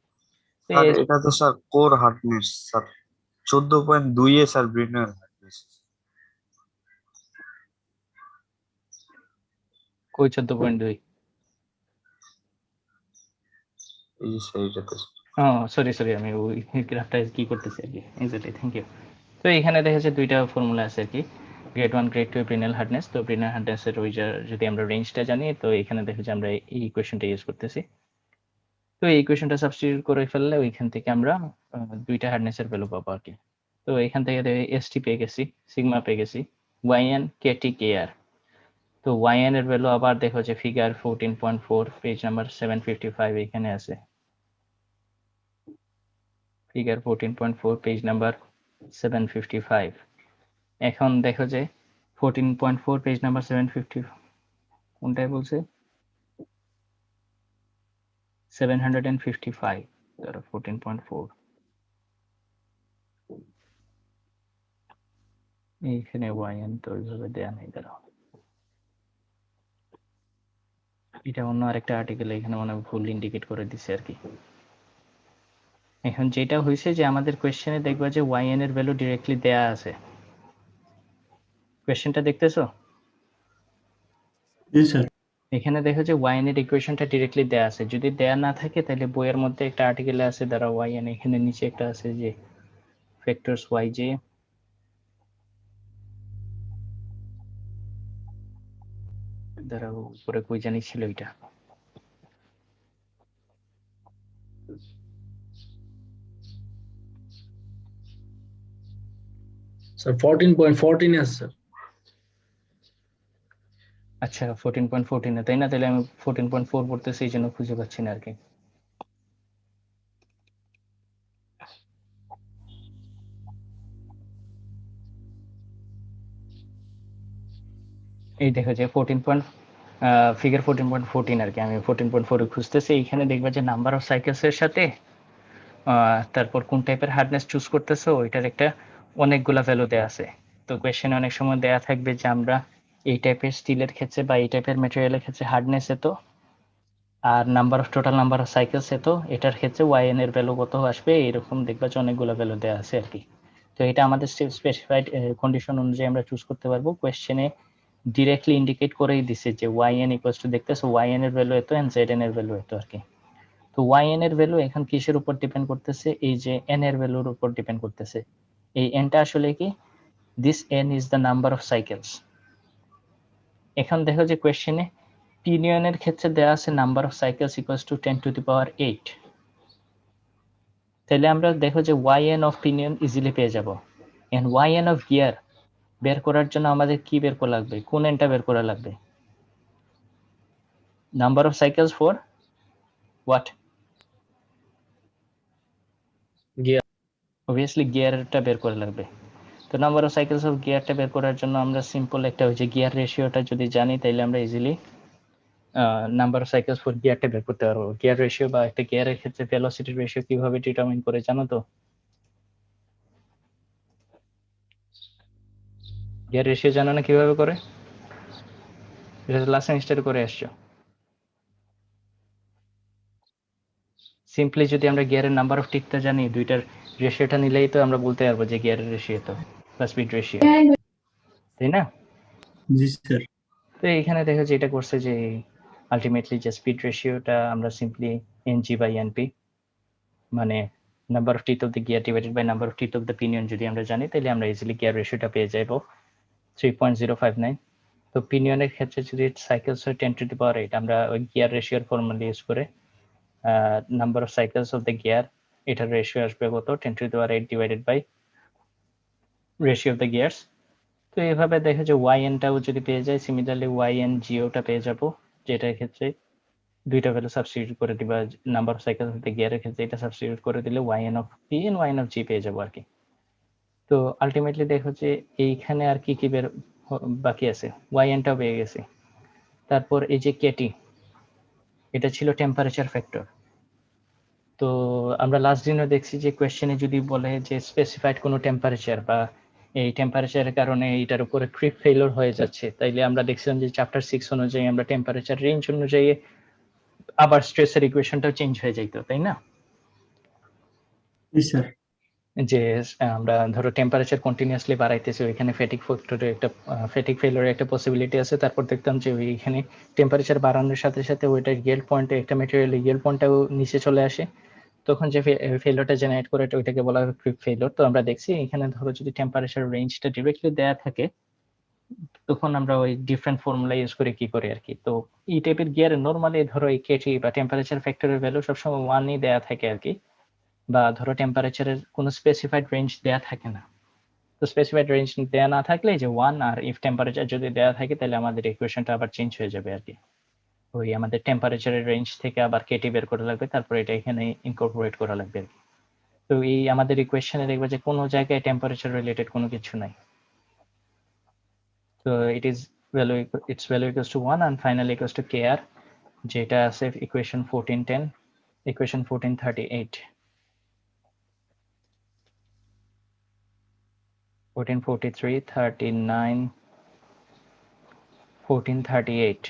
স্যার এটা তো স্যার কোর হার্ডনেস স্যার 14.2 এ স্যার ব্রিনার হার্ডনেস কই 14.2? এই স্যার এটাতে সরি আমি ওই গ্রাফটা কি করতেছি আর কি। Exactly, thank you. তো এখানে দেখা যাচ্ছে দুইটা ফর্মুলা আছে আর কি, গ্রেড 1 গ্রেড 2 ব্রিনেল হার্ডনেস। তো ব্রিনেল হার্ডনেসের ওই যদি আমরা রেঞ্জটা জানি, তো এখানে দেখো যে আমরা এই ইকুয়েশনটা ইউজ করতেছি। তো এই ইকুয়েশনটা সাবস্টিটিউট করে ফেললে ওইখান থেকে আমরা দুইটা হার্ডনেসের ভ্যালু পাবো আর কি। তো এখান থেকে এসটি পেয়ে গেছি, সিগমা পেয়ে গেছি, ওয়াইএন কেটি কেআর। তো ওয়াইএন এর ভ্যালু আবার দেখো যে ফিগার 14.4 পেজ নাম্বার 755 এখানে আছে, ফিগার 14.4 পেজ নাম্বার 755। এখন দেখো যে 14.4 পেজ নাম্বার 750 কোনটায় বলছে? 755 ধরো 14.4 এইখানে ওয়াইএন তো ওইভাবে দেয়া নেই, দাঁড়াও এটা অন্য আরেকটা আর্টিকেল, এখানে মনে হয় ভুল ইন্ডিকেট করে দিছে আর কি। এখন যেটা হয়েছে যে আমাদের কোয়েশ্চেনে দেখবা যে ওয়াইএন এর ভ্যালু ডিরেক্টলি দেয়া আছে। কোয়েশ্চেনটা দেখতেছো? জি স্যার। এখানে দেখো যে ওয়াইএন এর ইকুয়েশনটা ডিরেক্টলি দেয়া আছে, যদি দেয়া না থাকে তাহলে বইয়ের মধ্যে একটা আর্টিকেলে আছে দ্বারা ওয়াইএন, এখানে নিচে একটা আছে যে ফ্যাক্টরস ওয়াইজে, দ্বারা উপরে কই জানি ছিল এটা। স্যার 14.14 আছে স্যার। আচ্ছা 14.14 তাই না? তাহলে আমি 14.4 পড়তেছি, এই জন্য খুঁজে পাচ্ছি না আর কি। এই দেখো যে ফিগার 14.14 আর কি, আমি 14.4 খুঁজতেছি। এইখানে দেখবা যে নাম্বার অফ সাইকেলস এর সাথে তারপর কোন টাইপের হার্ডনেস চুজ করতেছো ওইটার একটা অনেকগুলা ভ্যালু দেওয়া আছে। তো কোয়েশ্চেনে অনেক সময় দেয়া থাকবে যে আমরা এই টাইপের স্টিলের ক্ষেত্রে বা এই টাইপের ম্যাটেরিয়ালের ক্ষেত্রে হার্ডনেস এত, আর টোটাল নাম্বার অফ সাইকেলস এত, এটার ক্ষেত্রে ওয়াইএন এর ভ্যালু কত আসবে, এরকম দেখবা যে অনেকগুলো ভ্যালু দেওয়া আছে আর কি। তো এটা আমাদের স্পেসিফাইড কন্ডিশন অনুযায়ী আমরা চুজ করতে পারবো। কোয়েশ্চেনে ডিরেক্টলি ইন্ডিকেট করেই দিছে যে ওয়াইএন ইকুয়ালস টু, দেখতেছো ওয়াইএন এর ভ্যালু এত এন্ড জেড এন এর ভ্যালু এত আর কি। তো ওয়াইএন এর ভ্যালু এখন কিসের উপর ডিপেন্ড করতেছে, এই যে এন এর ভ্যালুর উপর ডিপেন্ড করতেছে। এই এনটা আসলে কি, this N is the number of cycles. এখন দেখো যে কোয়েশ্চেনে পিনিয়নের ক্ষেত্রে দেওয়া আছে number of cycles equals to 10⁸8। তাহলে আমরা দেখো যে ওয়াইএন অফ পিনিয়ন ইজিলি পেয়ে যাব। এন্ড ওয়াইএন অফ গিয়ার বের করার জন্য আমাদের কি বের করা লাগবে, কোন এনটা বের করা লাগবে? Number of cycles for what? Gear. Obviously গিয়ারটা বের করা লাগবে। তো নাম্বার অফ সাইকেলস অফ গিয়ারটা বের করার জন্য আমরা সিম্পল একটা ওই যে গিয়ার রেশিওটা যদি জানি তাহলে আমরা easily number of cycles for গিয়ারটা বের করতে পারবো। গিয়ার রেশিও বা একটা গিয়ারের ক্ষেত্রে ভেলোসিটি রেশিও কিভাবে ডিটারমিন করে জানো তো? গিয়ার রেশিও জানো না কিভাবে করে? এটা লাস্ট সেমিস্টারে করে আসছো। সিম্পলি যদি আমরা গিয়ারের নাম্বার অফ টিকটা জানি, দুইটার রেশিওটা নিলেই তো আমরা বলতে পারবো যে গিয়ারের রেশিও তো বা স্পিড রেশিও, তাই না? জি স্যার। তো এখানে দেখো যে এটা করছে যে আলটিমেটলি যে স্পিড রেশিওটা আমরা সিম্পলি এনজি বাই এনপি, মানে number of teeth of the gear divided by number of teeth of the pinion যদি আমরা জানি তাহলে আমরা ইজিলি গিয়ার রেশিওটা পেয়ে যাবো 3.059। তো পিনিয়নের ক্ষেত্রে যদি সাইকেলস হয় 10⁸8, আমরা ওই গিয়ার রেশিওর ফর্মুলা ইউজ করে number of cycles of the gear, এটার রেশিও আসবে কত, 10⁸8 divided by ratio of the gears. তো এভাবে দেখে যে ওয়াইএনটাও যদি পেয়ে যায়, সিমিলারলি ওয়াইএন জিওটা পেয়ে যাব, যেটার ক্ষেত্রে দুইটা ভ্যালু সাবস্টিটিউট করে দিবা, number of cycles of the গিয়ারের ক্ষেত্রে এটা সাবস্টিটিউট করে দিলে YN of P and YN of G পেয়ে যাবো আর কি। তো আলটিমেটলি দেখো যে এইখানে আর কি কি বের বাকি আছে, ওয়াইএনটাও পেয়ে গেছে। তারপর এই যে কেটি, এটা ছিল টেম্পারেচার ফ্যাক্টর। তো আমরা লাস্ট দিনও দেখছি যে কোয়েশ্চেনে যদি বলে যে স্পেসিফাইড কোনো টেম্পারেচার বা এই টেম্পারেচারের কারণে এটার উপরে ক্রিপ ফেইলিওর হয়ে যাচ্ছে, তাইলে আমরা দেখছিলাম যে চ্যাপ্টার 6 অনুযায়ী আমরা টেম্পারেচার রেঞ্জ অনুযায়ী আবার স্ট্রেসের ইকুয়েশনটাও চেঞ্জ হয়ে যাইতো, তাই না? জি স্যার। যে আমরা ধরো টেম্পারেচার কন্টিনিউয়াসলি বাড়াইতেছি, ওইখানে ফ্যাটিক ফ্যাক্টরে একটা ফ্যাটিক ফেইলিওরের একটা পসিবিলিটি আছে। তারপর দেখতাম যে ওইখানে টেম্পারেচার বাড়ানোর সাথে সাথে ওইটার ইয়েল্ড পয়েন্টে একটা ম্যাটেরিয়াল ইয়েল্ড পয়েন্টটাও নিচে চলে আসে, তখন যে ফেইলিওরটা জেনারেট করে ওইটাকে বলা হয় ক্রিপ ফেইলিওর। তো আমরা দেখছি এখানে ধরো যদি টেম্পারেচার রেঞ্জটা ডিরেক্টলি দেয়া থাকে তখন আমরা ওই ডিফারেন্ট ফর্মুলা ইউজ করে কি করি আর কি। তো এই টাইপের গিয়ারে নর্মালি ধরো এই কেটি বা টেম্পারেচার ফ্যাক্টরের ভ্যালু সবসময় 1ই দেয়া থাকে আর কি, বা ধরো টেম্পারেচারের কোনো স্পেসিফাইড রেঞ্জ দেয়া থাকে না। তো স্পেসিফাইড রেঞ্জ দেয়া না থাকলে যে 1, আর ইফ টেম্পারেচার যদি দেয়া থাকে তাহলে আমাদের ইকুয়েশনটা আবার চেঞ্জ হয়ে যাবে আর কি। ওই আমাদের টেম্পারেচারের রেঞ্জ থেকে আবার কেটি বের করা লাগবে, তারপর এটা এখানে ইনকর্পোরেট করা লাগবে আর কি। তো এই আমাদের ইকুয়েশনে দেখবে যে কোনো জায়গায় টেম্পারেচার রিলেটেড কোনো কিছু নাই। তো its value equals to 1 and finally equals to kr, যেটা আছে ইকুয়েশন 1410, ইকুয়েশন 1438, 1443, 39, 1438,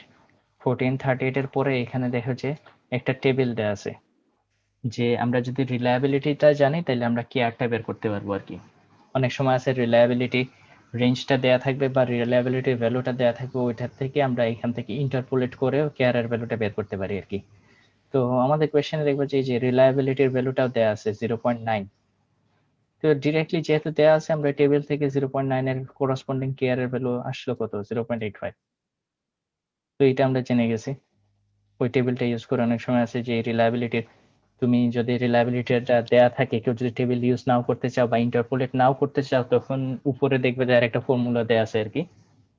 1438 এর পরে এখানে দেখো যে একটা টেবিল দেয়া আছে, যে আমরা যদি রিলায়েবিলিটিটা জানি তাহলে আমরা কেয়ারটা বের করতে পারবো আর কি। অনেক সময় আছে রিলায়েবিলিটি রেঞ্জটা দেয়া থাকবে বা রিলায়েবিলিটির ভ্যালুটা দেয়া থাকবে, ওইটার থেকে আমরা এখান থেকে ইন্টারপোলেট করে কেয়ারের ভ্যালুটা বের করতে পারি আর কি। তো আমাদের কোয়েশ্চেনে দেখবো যে রিলায়েবিলিটির ভ্যালুটাও দেয়া আছে 0.9। তো ডিরেক্টলি যেহেতু দেয়া আছে আমরা টেবিল থেকে 0.9 এর করসপন্ডিং কেয়ারের ভ্যালু আসলো কত, 0.85। তো এটা আমরা জেনে গেছি। ওই টেবিলটা ইউজ করে অনেক সময় আছে যে রিলায়েবিলিটির, তুমি যদি রিলায়েবিলিটিটা দেয়া থাকে, কেউ যদি টেবিল ইউজ নাও করতে চাও বা ইন্টারপোলেট নাও করতে চাও, তখন উপরে দেখবে যে একটা ফর্মুলা দেয়া আছে আর কি,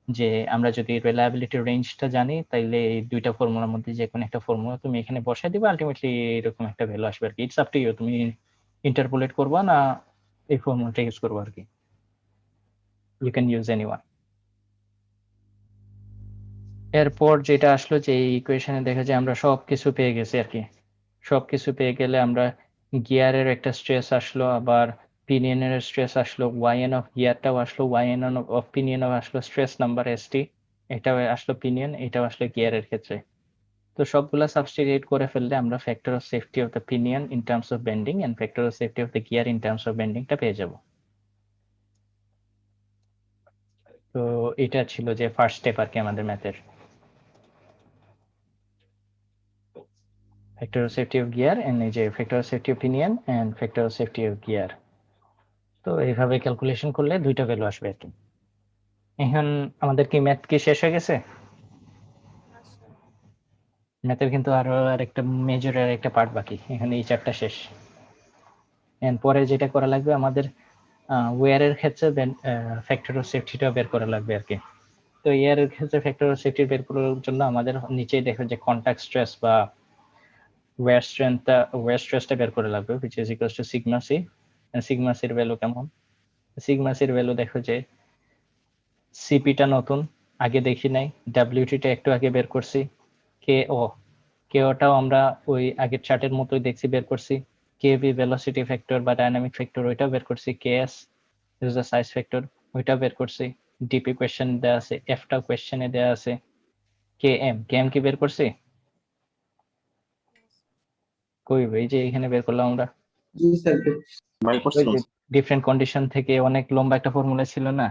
যে আমরা যদি রিলায়েবিলিটি রেঞ্জটা জানি তাইলে এই দুইটা ফর্মুলার মধ্যে যে কোনো একটা ফর্মুলা তুমি এখানে বসাই দিবা, আলটিমেটলি এরকম একটা ভ্যালু আসবে আর কি। ইটস আপ টু ইউ, তুমি ইন্টারপোলেট করবা না এই ফর্মুলাটা ইউজ করবা আর কি। You can use anyone. এরপর যেটা আসলো যে এই ইকুয়েশনে দেখা যায় আমরা সবকিছু পেয়ে গেছি আর কি। সবকিছু পেয়ে গেলে আমরা গিয়ারের একটা স্ট্রেস আসলো, আবার পিনিয়নের স্ট্রেস আসলো, ওয়াইএন অফ গিয়ারটাও আসলো, ওয়াইএন অফ পিনিয়নও আসলো, স্ট্রেস নাম্বার এসটি এটাও আসলো পিনিয়ন, এটাও আসলো গিয়ারের ক্ষেত্রে। তো সবগুলা সাবস্টিটিউট করে ফেললে আমরা factor of safety of the pinion in terms of bending and factor of safety of the gear in terms of বেন্ডিংটা পেয়ে যাব। তো এটা ছিল যে ফার্স্ট স্টেপ আর কি আমাদের ম্যাথের, factor of safety of gear and এই যে factor of safety of pinion and factor of safety of gear. তো এইভাবে ক্যালকুলেশন করলে দুইটা ভ্যালু আসবে আর কি। এখন আমাদের কি ম্যাথ কি শেষ হয়ে গেছে? ম্যাথের কিন্তু আরো আরেকটা মেজর আর একটা পার্ট বাকি, এখানে এই চ্যাপ্টার শেষ। এন্ড পরে যেটা করা লাগবে আমাদের ওয়্যারের ক্ষেত্রে ফ্যাক্টর অফ সেফটিটা বের করা লাগবে আর কি। তো এর ক্ষেত্রে ফ্যাক্টর অফ সেফটি বের করার জন্য আমাদের নিচেই দেখো যে কন্টাক্ট স্ট্রেস বা ওয়্যার স্ট্রেসটা বের করে লাগবে, which is equals to sigma c, sigma সির ভ্যালু কেমন? সিগমা সির ভ্যালু দেখো যে সিপিটা নতুন, আগে দেখি নাই, ডাব্লিউটিটা একটু আগে বের করছি, কেওটাও আমরা ওই আগের চার্টের মতোই দেখছি বের করছি, কেভি ভেলোসিটি ফ্যাক্টর বা ডাইনামিক ফ্যাক্টর ওইটাও বের করছি, KS is the size factor ওইটাও বের করছি, ডিপি কোয়েশ্চেন দেওয়া আছে, এফটাও কোয়েশ্চেনে দেওয়া আছে, কেএম কি বের করছি? কই এই যে এখানে বের করলাম আমরা, জি স্যার। ভাই করছিলাম। ডিফারেন্ট কন্ডিশন থেকে অনেক লম্বা একটা ফর্মুলা ছিল না,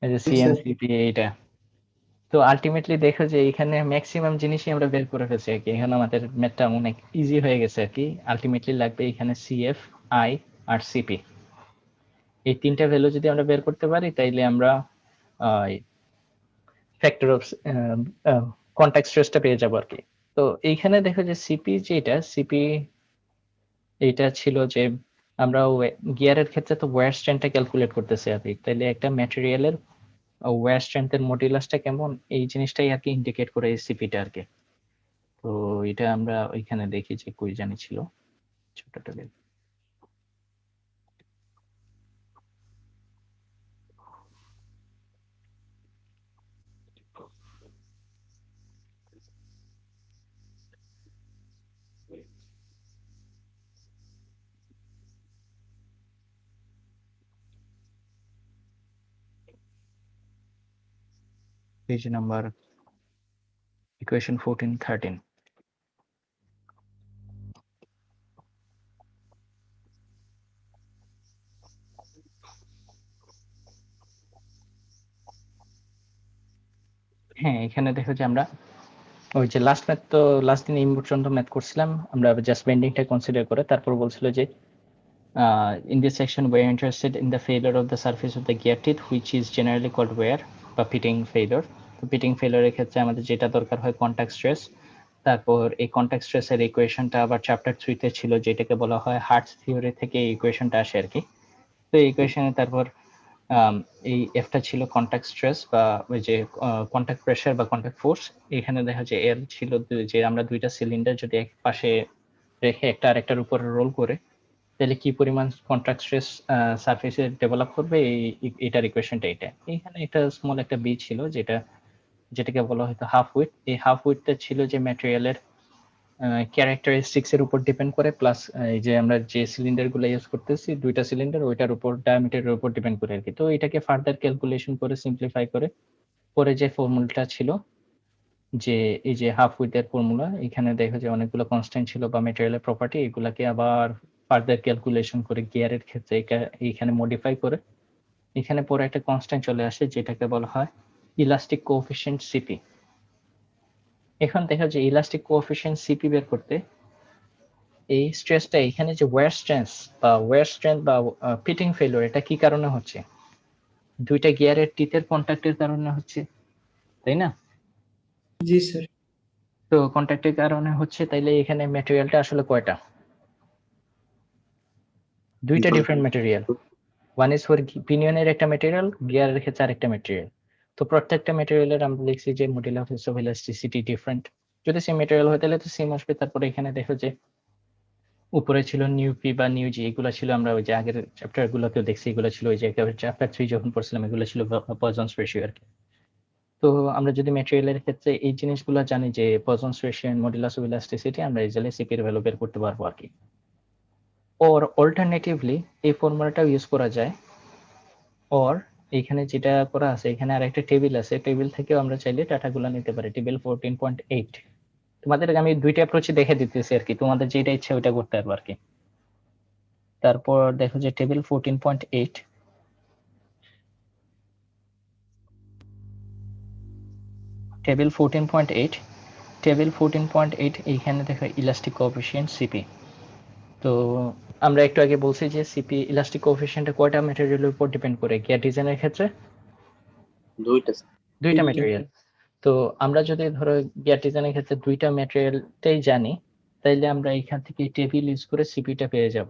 এই যে সিএনসিপি এইটা। তো আলটিমেটলি দেখো যে এখানে ম্যাক্সিমাম জিনিসই আমরা বের করে ফেলছি আর কি, এখানে আমাদের ম্যাথটা অনেক ইজি হয়ে গেছে আর কি। আলটিমেটলি লাগবে এখানে সিএফ, আই আর সিপি, এই তিনটা ভ্যালু যদি আমরা বের করতে পারি তাইলে আমরা ফ্যাক্টর অফ কন্টাক্ট স্ট্রেসটা পেয়ে যাবো আর কি। তো এইখানে দেখো যে সিপি যেটা সিপি এইটা ছিল যে আমরা গিয়ারের ক্ষেত্রে তো ওয়্যার স্ট্রেন্থটা ক্যালকুলেট করতেছি আর কি, তাইলে একটা ম্যাটেরিয়ালের ওয়্যার স্ট্রেন্থের মডুলাসটা কেমন এই জিনিসটাই আর কি ইন্ডিকেট করে এই সিপিটা আর কি। তো এটা আমরা ওইখানে দেখি যে কই জানি ছিল ছোটটা বের। Page number equation 14-13। হ্যাঁ এখানে দেখো যে আমরা ওই যে লাস্ট ম্যাথ, তো লাস্ট দিন এই পর্যন্ত ম্যাথ করছিলাম আমরা জাস্ট বেন্ডিংটা কনসিডার করে, তারপর বলছিল যে in this section we are interested in the failure of the surface of the gear teeth which is generally called wear বা pitting failure। তো pitting failure এর ক্ষেত্রে আমাদের যেটা দরকার হয় কন্টাক্ট স্ট্রেস, তারপর এই কন্টাক্ট স্ট্রেসের ইকুয়েশনটা আবার চ্যাপ্টার 3 তে ছিল যেটাকে বলা হয় হার্টস থিওরি থেকে এই ইকুয়েশনটা আসে আর কি। তো এই ইকুয়েশনে তারপর এই এফটা ছিল কন্টাক্ট স্ট্রেস বা ওই যে কন্টাক্ট প্রেসার বা কন্টাক্ট ফোর্স। এখানে দেখা যায় এর ছিল যে আমরা দুইটা সিলিন্ডার যদি এক পাশে রেখে একটা আরেকটার উপর রোল করে তাহলে কি পরিমাণ কন্ট্রাক্ট স্ট্রেস সারফেসে ডেভেলপ করবে, এটার ইকুয়েশনটা এটা। এখানে একটা স্মল একটা বি ছিল যেটাকে বলা হয়তো হাফ উইথ। এই হাফ উইথটা ছিল যে ম্যাটেরিয়ালের ক্যারেক্টারিস্টিক্স এর উপর ডিপেন্ড করে, প্লাস এই যে আমরা যে সিলিন্ডার গুলো ইউজ করতেছি দুইটা সিলিন্ডার ওইটার উপর ডায়ামিটারের উপর ডিপেন্ড করে আর কি। তো এটাকে ফার্দার ক্যালকুলেশন করে সিম্পলিফাই করে পরে যে ফর্মুলাটা ছিল যে এই যে হাফ উইথের ফর্মুলা, এখানে দেখো যে অনেকগুলো কনস্ট্যান্ট ছিল বা ম্যাটেরিয়ালের প্রপার্টি, এগুলাকে আবার ফার্দার ক্যালকুলেশন করে গিয়ারের ক্ষেত্রে এখানে মডিফাই করে এখানে পরে একটা কনস্ট্যান্ট চলে আসে যেটাকে বলা হয় ইলাস্টিক কোএফিশিয়েন্ট সিপি। এখন দেখা যায় ইলাস্টিক কোএফিশিয়েন্ট সিপি বের করতে এই স্ট্রেসটা এখানে যে ওয়্যার স্ট্রেন্থ বা পিটিং ফেলিওর এটা কি কারণে হচ্ছে? দুইটা গিয়ারের টিথের কন্ট্যাক্টের কারণে হচ্ছে, তাই না? জি স্যার। তো কন্ট্যাক্টের কারণে হচ্ছে, তাইলে এখানে ম্যাটেরিয়ালটা আসলে কয়টা? দুইটা different material, one is for পিনিয়নের একটা ম্যাটেরিয়াল, গিয়ারের ক্ষেত্রে আরেকটা ম্যাটেরিয়াল। তো প্রত্যেকটা ম্যাটেরিয়ালের আমরা দেখছি যে মডুলাস অফ ইলাস্টিসিটি ডিফারেন্ট। যদি সেম ম্যাটেরিয়াল হয় তাহলে তো সেম আসবে। তারপরে এখানে দেখো যে উপরে ছিল নিউ পি বা নিউ জি, এগুলো ছিল আমরা ওই যে আগের চ্যাপ্টার গুলোতেও দেখছি, এগুলো ছিল ওই যে চ্যাপ্টার 3 যখন পড়ছিলাম এগুলো ছিল পয়সনস রেশিও আর কি। তো আমরা যদি ম্যাটেরিয়ালের ক্ষেত্রে এই জিনিসগুলো জানি যে পজন্স রেশিও মডুলাস অফ ইলাস্টিসিটি, আমরা ইজিলি সিপি এর ভ্যালু বের করতে পারবো আর কি। অর অল্টারনেটিভলি এই ফর্মুলাটাও ইউজ করা যায়। অর এখানে যেটা করা আছে, এখানে আর একটা টেবিল আছে, টেবিল থেকেও আমরা চাইলে ডাটাগুলো নিতে পারি। টেবিল 14.8, তোমাদের আমি দুইটা অ্যাপ্রোচে দেখে দিতেছি আর কি, তোমাদের যেটা ইচ্ছা ওইটা করতে পারবো আর কি। তারপর দেখো যে টেবিল 14.8, টেবিল 14.8, টেবিল 14.8 এইখানে দেখো ইলাস্টিক কোএফিসিয়েন্ট সিপি। তো আমরা একটু আগে বলছি যে সিপি ইলাস্টিক কোএফিসিয়েন্টে কয়টা ম্যাটেরিয়ালের উপর ডিপেন্ড করে গিয়ার ডিজাইনের ক্ষেত্রে? দুইটা ম্যাটেরিয়াল। তো আমরা যদি ধরো গিয়ার ডিজাইনের ক্ষেত্রে দুইটা ম্যাটেরিয়ালটাই জানি, তাইলে আমরা এখান থেকে টেবিল ইউজ করে সিপিটা পেয়ে যাব।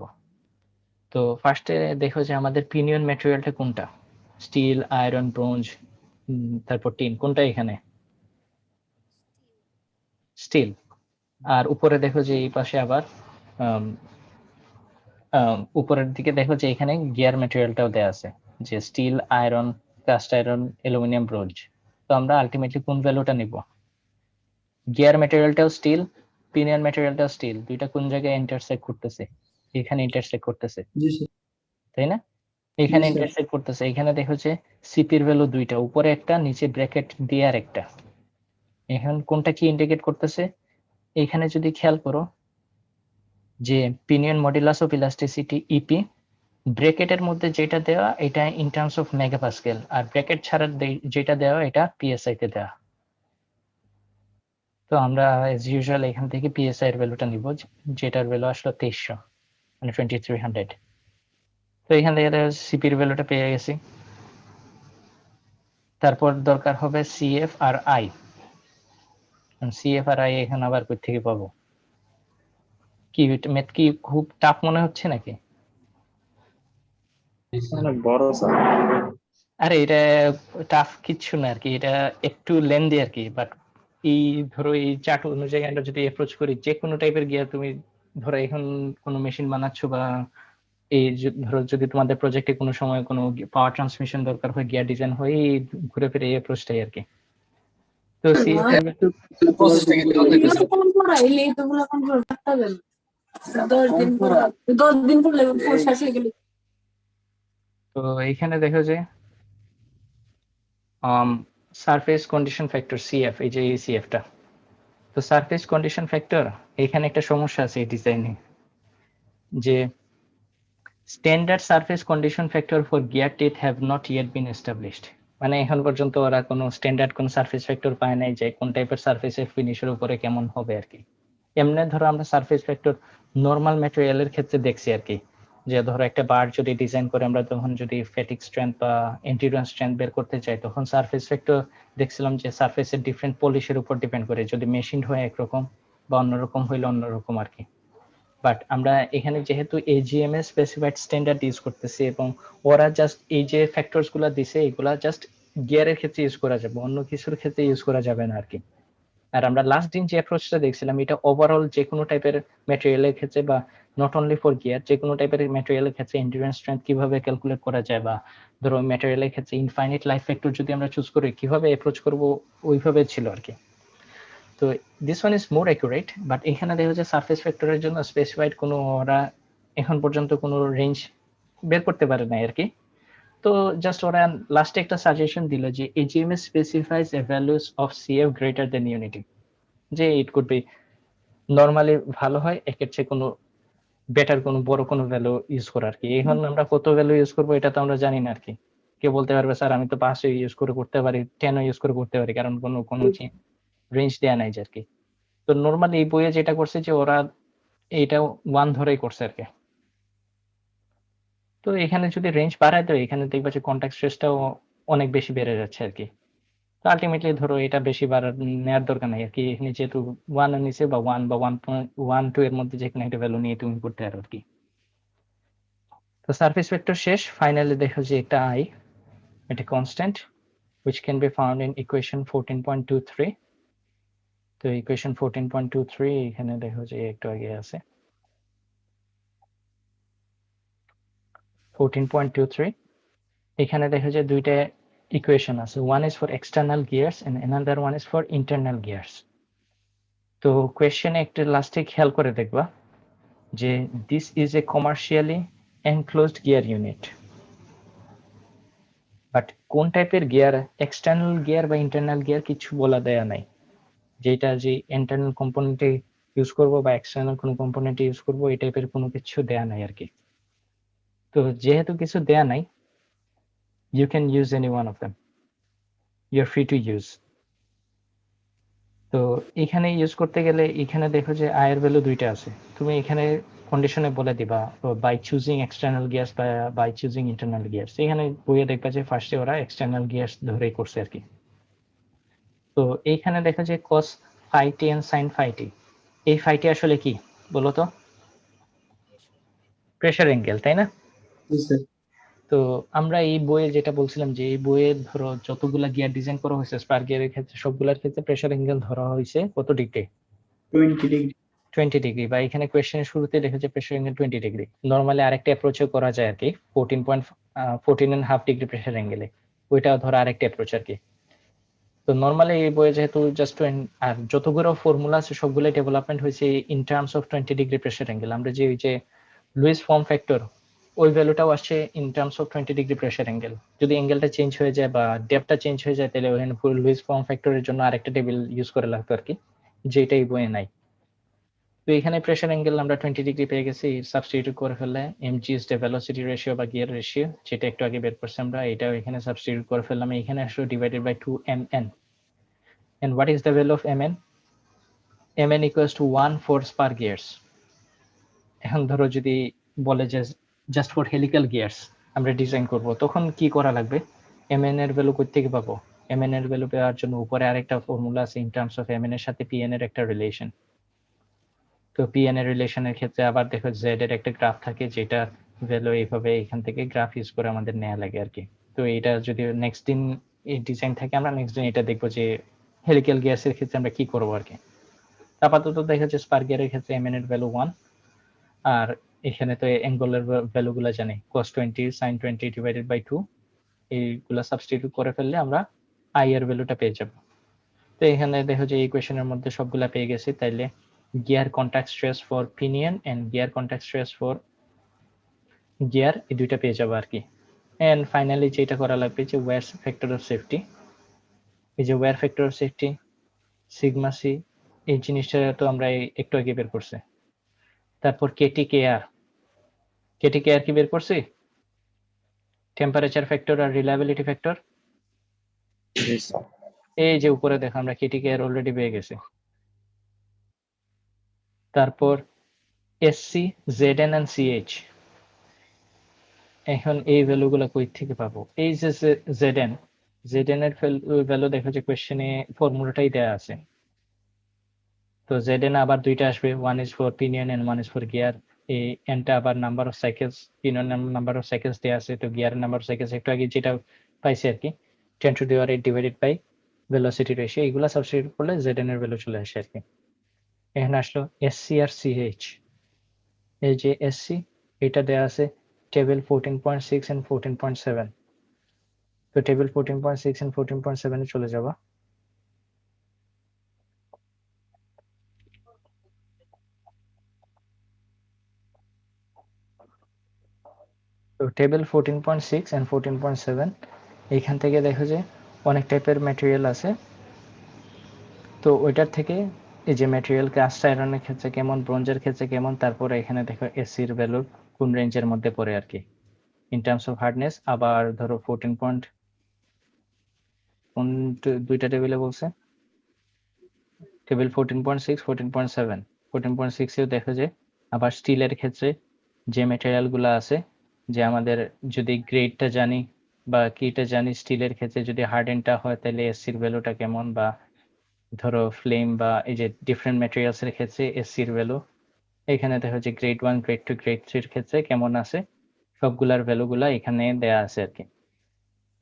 তো ফার্স্টে দেখো যে আমাদের পিনিয়ন ম্যাটেরিয়ালটা কোনটা, স্টিল, আয়রন, ব্রোঞ্জ, তারপর টিন, কোনটা এখানে? স্টিল। আর উপরে দেখো যে এই পাশে আবার উপরের দিকে দেখো যে এখানে গিয়ার ম্যাটেরিয়ালটাও দেওয়া আছে, যে steel, iron, cast iron, aluminium, bronze. তো আমরা আলটিমেটলি কোন ভ্যালুটা নিব? গিয়ার ম্যাটেরিয়ালটাও স্টিল, পিনিয়ন ম্যাটেরিয়ালটাও স্টিল, দুইটা কোন জায়গায় ইন্টারসেক্ট করতেছে? এখানে ইন্টারসেক্ট করতেছে, জি স্যার। তাই না? এখানে স্যার। ইন্টারসেক্ট করতেছে। এখানে দেখো যে সিপির ভ্যালু দুইটা, উপরে একটা, নিচে ব্র্যাকেট দিয়ে আর একটা। এখন কোনটা কি ইন্ডিকেট করতেছে? এখানে যদি খেয়াল করো যে pinion modulus of elasticity EP, ব্র্যাকেটের মধ্যে যেটা দেওয়া এটা ইন টার্মস অফ মেগাপাস্কেল, আর ব্র্যাকেট ছাড়া যেটা দেওয়া এটা পিএসআই তে দেওয়া। তো আমরা এজ ইউজুয়াল এখান থেকে পিএসআই এর ভ্যালুটা নিব, যেটার ভ্যালু আসলো 2300, মানে 2300। তো এখান থেকে সিপির ভ্যালুটা পেয়ে গেছি। তারপর দরকার হবে সিএফ আর আই। সিএফ আর আই এখানে আবার কই থেকে পাবো? কি ম্যাথ কি খুব টাফ মনে হচ্ছে নাকি? অনেক বড় স্যার। আরে এটা টাফ কিচ্ছু না আর কি, এটা একটু লেন্দি আর কি। বাট এই ধরো এই চার্ট অনুযায়ী আমরা যদি অ্যাপ্রোচ করি, যে কোনো টাইপের গিয়ার তুমি ধরো এখন কোনো মেশিন বানাচ্ছো, বা এই ধরো যদি তোমাদের প্রজেক্টে কোনো সময় কোনো পাওয়ার ট্রান্সমিশন দরকার হয়, গিয়ার ডিজাইন হয়, এই ঘুরে ফিরে এই অ্যাপ্রোচটাই আর কি। তো সিএফ এর তো এইখানে দেখো যে সারফেস কন্ডিশন ফ্যাক্টর সিএফ, এই যে এই সিএফটা। তো সারফেস কন্ডিশন ফ্যাক্টর, এখানে একটা সমস্যা আছে এই ডিজাইনে, যে standard surface condition factor for gear teeth have not yet bin established. মানে এখন পর্যন্ত ওরা কোনো স্ট্যান্ডার্ড কোন সারফেস ফ্যাক্টর পায় নাই যে কোন টাইপের সারফেসের ফিনিশের উপরে কেমন হবে আর কি। এমনি ধরো আমরা সারফেস ফ্যাক্টর নর্মাল ম্যাটেরিয়ালের ক্ষেত্রে দেখছি আর কি, যে ধরো একটা বার যদি ডিজাইন করে আমরা তখন যদি ফ্যাটিক স্ট্রেংথ বা এন্ডিউরেন্স স্ট্রেংথ বের করতে চাই, তখন সারফেস ফ্যাক্টর দেখছিলাম যে সারফেসের ডিফারেন্ট পলিশের উপর ডিপেন্ড করে, যদি মেশিন হয় একরকম বা অন্যরকম হইলে অন্যরকম আর কি। বাট আমরা এখানে যেহেতু এজিএমএস স্পেসিফাইড স্ট্যান্ডার্ড ইউজ করতেছি, এবং ওরা জাস্ট এই যে ফ্যাক্টরস গুলা দিছে এগুলা জাস্ট গিয়ারের ক্ষেত্রে ইউজ করা যাবে, অন্য কিছুর ক্ষেত্রে ইউজ করা যাবে না আর কি। আর আমরা লাস্ট দিন যে অ্যাপ্রোচটা দেখছিলাম, এটা ওভারঅল যে কোনো টাইপের ম্যাটেরিয়ালের ক্ষেত্রে, বা নট অনলি ফর গিয়ার, যে কোনো টাইপের ম্যাটেরিয়ালের ক্ষেত্রে এন্ডুরেন্স স্ট্রেংথ কিভাবে ক্যালকুলেট করা যায়, বা ধরো ম্যাটেরিয়ালের ক্ষেত্রে ইনফাইনাইট লাইফ ফ্যাক্টর যদি আমরা চুজ করি কিভাবে অ্যাপ্রোচ করব, ওইভাবে ছিল আর কি। তো this one is more accurate. But এখানে দেখা যাচ্ছে সারফেস ফ্যাক্টরের জন্য স্পেসিফাইড কোনো ওরা এখন পর্যন্ত কোনো রেঞ্জ বের করতে পারে না আর কি। তো জাস্ট ওরা লাস্টে একটা সাজেশন দিল যে AGMS specifies a values of CF greater than unity, যে ইট কুড বি নরমালি ভালো হয় একের চেয়ে কোনো বেটার কোনো বড় কোনো ভ্যালু ইউজ করা আর কি। এখন আমরা কত ভ্যালু ইউজ করবো এটা তো আমরা জানি না আর কি। কেউ বলতে পারবে স্যার আমি তো 5 ইউজ করে করতে পারি, 10 ইউজ করে করতে পারি, কারণ কোনো রেঞ্জ দেয়া নাই আর কি। তো নরমালি এই বইয়ে যেটা করছে যে ওরা এইটা 1 ধরেই করছে আর কি। তো এখানে যদি রেঞ্জ বাড়ায় তো এখানে দেখবা যে কন্টাক্ট স্ট্রেসটাও অনেক বেশি বেড়ে যাচ্ছে আর কি। তো আলটিমেটলি ধরো এটা বেশি নেওয়ার দরকার নাই আর কি। এখানে যেহেতু 1 এর নিচে বা 1 বা 1.12 এর মধ্যে যে কোনো একটা ভ্যালু নিয়ে তুমি করতে পারো আর কি। তো সারফেস ভেক্টর শেষ। ফাইনালি দেখো যে একটা আই, এটা constant which can be found in equation 14.23. তো ইকুয়েশন 14.23 এখানে দেখো যে একটু আগে আছে 14.23। এখানে দেখো যে দুইটা ইকুয়েশন আছে, one is for external gears and another one is for internal gears. তো কোয়েশ্চেনে একটা লাস্টে খেয়াল করে দেখবা যে this is a commercially enclosed gear unit, but কোন টাইপের গিয়ার, এক্সটার্নাল গিয়ার বা ইন্টারনাল গিয়ার কিছু বলা দেয়া নাই, যেটা যে ইন্টারনাল কম্পোনেন্টে ইউজ করব বা এক্সটার্নাল কোনো কম্পোনেন্টে ইউজ করব, এই টাইপের কোনো কিছু দেয়া নাই আর কি। তো যেহেতু কিছু দেয়া নাই, you can use any one of them, you're free to use. তো এখানে ইউজ করতে গেলে এখানে দেখো যে আয়ের ভ্যালু দুইটা আছে, তুমি এখানে কন্ডিশনে বলে দিবা বাই চুজিং এক্সটার্নাল গিয়ার্স বা বাই চুজিং ইন্টারনাল গিয়ার্স। এখানে বইয়ে দেখবা যে ফার্স্টে ওরা এক্সটার্নাল গিয়ার্স ধরেই করছে আর কি। তো এইখানে দেখা যায় cos phi t and sin phi t, এই phi t আসলে কি বলো তো? প্রেসার অ্যাঙ্গেল, তাই না? জি স্যার। তো আমরা এই বইয়ে যেটা বলছিলাম যে এই বইয়ে ধরো যতগুলা গিয়ার ডিজাইন করা হয়েছে স্পার গিয়ারের ক্ষেত্রে সবগুলোর ক্ষেত্রে প্রেসার অ্যাঙ্গেল ধরা হয়েছে কত ডিগ্রি? 20 ডিগ্রি। 20 ডিগ্রি, বা এখানে কোয়েশ্চেনের শুরুতে দেখেছে প্রেসার অ্যাঙ্গেল 20 ডিগ্রি। নরমালি আরেকটা অ্যাপ্রোচও করা যায় আর কি, 14.5 ডিগ্রি প্রেসার অ্যাঙ্গেলে, ওইটা ধরো আরেকটা অ্যাপ্রোচ আর কি। তো নরমালি এই বইয়ে যেহেতু জাস্ট আর যতগুলো ফর্মুলা আছে সবগুলো ডেভেলপমেন্ট হয়েছে in terms of 20 degree pressure angle. আমরা যে ওই যে লুইস ফর্ম ফ্যাক্টর, ওই ভ্যালুটাও আসছে in terms of 20 degree pressure angle. যদি অ্যাঙ্গেলটা চেঞ্জ হয়ে যায় বা ডেপটা চেঞ্জ হয়ে যায়, তাহলে ওখানে লুইস ফর্ম ফ্যাক্টরের জন্য আরেকটা টেবিল ইউজ করে লাগতো আর কি, যেটা এই বইয়ে নাই। তো এখানে প্রেসার অ্যাঙ্গেল আমরা 20 ডিগ্রি পেয়ে গেছি, সাবস্টিটিউট করে ফেললে mg is the velocity ratio বা গিয়ার রেশিও, যেটা একটু আগে বের করছি আমরা, এটাও এখানে সাবস্টিটিউট করে ফেললাম। এখানে আসলে divided by 2mn, and what is the value of mn? mn equals to 1 force per gears. এখন ধরো যদি বলে যে জাস্ট ফর হেলিক্যাল গিয়ার্স আমরা ডিজাইন করব, তখন কি করা লাগবে? mn এর ভ্যালু কই থেকে পাবো? mn এর ভ্যালু পাওয়ার জন্য উপরে আরেকটা ফর্মুলা আছে ইন টার্মস অফ mn এর সাথে pn এর একটা রিলেশন। তো pn এর রিলেশনের ক্ষেত্রে আবার দেখো z এর একটা গ্রাফ থাকে, যেটা ভ্যালু এইভাবে এখান থেকে গ্রাফ ইউজ করে আমাদের নেওয়া লাগে আর কি। তো এটা যদি নেক্সট দিন এই ডিজাইন থাকে, আমরা নেক্সট দিন এটা দেখবো যে হেলিক্যাল গিয়ার্সের ক্ষেত্রে আমরা কি করবো আর কি। আপাতত দেখা যাচ্ছে স্পার গিয়ারের ক্ষেত্রে mn এর ভ্যালু 1, আর এখানে তো অ্যাঙ্গেলের ভ্যালু গুলা জানি, cos 20 sin 20 ডিভাইডেড বাই 2, এইগুলা সাবস্টিটিউট করে ফেললে আমরা i এর ভ্যালুটা পেয়ে যাব। তো এখানে দেখো যে ইকুয়েশনের মধ্যে সবগুলা পেয়ে গেছি, তাইলে gear contact stress for pinion and gear contact stress for gear, এই দুইটা পেয়ে যাবো আর কি। এন্ড ফাইনালি যেটা করা লাগবে যে ওয়্যার ফ্যাক্টর অফ সেফটি, এই যে wear factor of safety sigma C, এই জিনিসটা তো আমরা একটু আগে বের করছি। তারপর কেটি কেআর, কেটি কেআর কি বের করছি? টেম্পারেচার ফ্যাক্টর আর রিলায়েবিলিটি ফ্যাক্টর, জি স্যার। এই যে উপরে দেখো আমরা কেটি কেআর অলরেডি পেয়ে গেছি। তারপর এসসি, জেডএন এন্ড সিএইচ, এখন এই ভ্যালুগুলো কই থেকে পাবো? এই যে জেডএন, জেডএন এর ভ্যালু দেখো যে কোশ্চেনে ফর্মুলাটাই দেয়া আছে। তো জেডএন আবার দুইটা আসবে, one is for pinion and one is for gear. এই এনটা আবার number of cycles, pinion number of cycles দেয়া আছে, তো গিয়ারের নাম্বার অফ সাইকেলস একটু আগে যেটা পাইছি আর কি, 10⁸ ডিভাইডেড বাই ভেলোসিটি রেশিও, এগুলা সাবস্টিটিউট করলে জেডএন এর ভ্যালু চলে আসে আর কি। এখানে আসলো এসসি আর সিএইচ, এই যে এসসি এটা দেয়া আছে টেবিল 14.6 এন্ড 14.7, তো টেবিল 14.6 এন্ড 14.7 এ চলে যাবা। তো টেবিল 14.6 এন্ড 14.7, এইখান থেকে দেখো যে অনেক টাইপের ম্যাটেরিয়াল আছে। তো ওইটার থেকে এই যে ম্যাটেরিয়াল কাস্ট আয়রনের ক্ষেত্রে কেমন, ব্রোঞ্জের ক্ষেত্রে কেমন, তারপরে এখানে দেখো এসির ভ্যালু কোন রেঞ্জের মধ্যে পড়ে আর কি ইন টার্মস অফ হার্ডনেস। আবার ধরো 14 পয়েন্ট, কোন দুইটা টেবিলে বলছে? টেবিল 14.6, 14.7, 14.6 এও দেখো যে আবার স্টিলের ক্ষেত্রে যে ম্যাটেরিয়াল গুলো আছে, যে আমাদের যদি গ্রেডটা জানি বা কিটা জানি, স্টিলের ক্ষেত্রে যদি হার্ডেনটা হয় তাহলে এসির ভ্যালুটা কেমন, বা ধরো ফ্লেম বা এই যে ডিফারেন্ট ম্যাটেরিয়ালস এর ক্ষেত্রে এসির ভ্যালু, এখানে দেখো যে গ্রেড 1, গ্রেড 2, গ্রেড 3 এর ক্ষেত্রে কেমন আছে, সবগুলার ভ্যালুগুলা এখানে দেয়া আছে আর কি।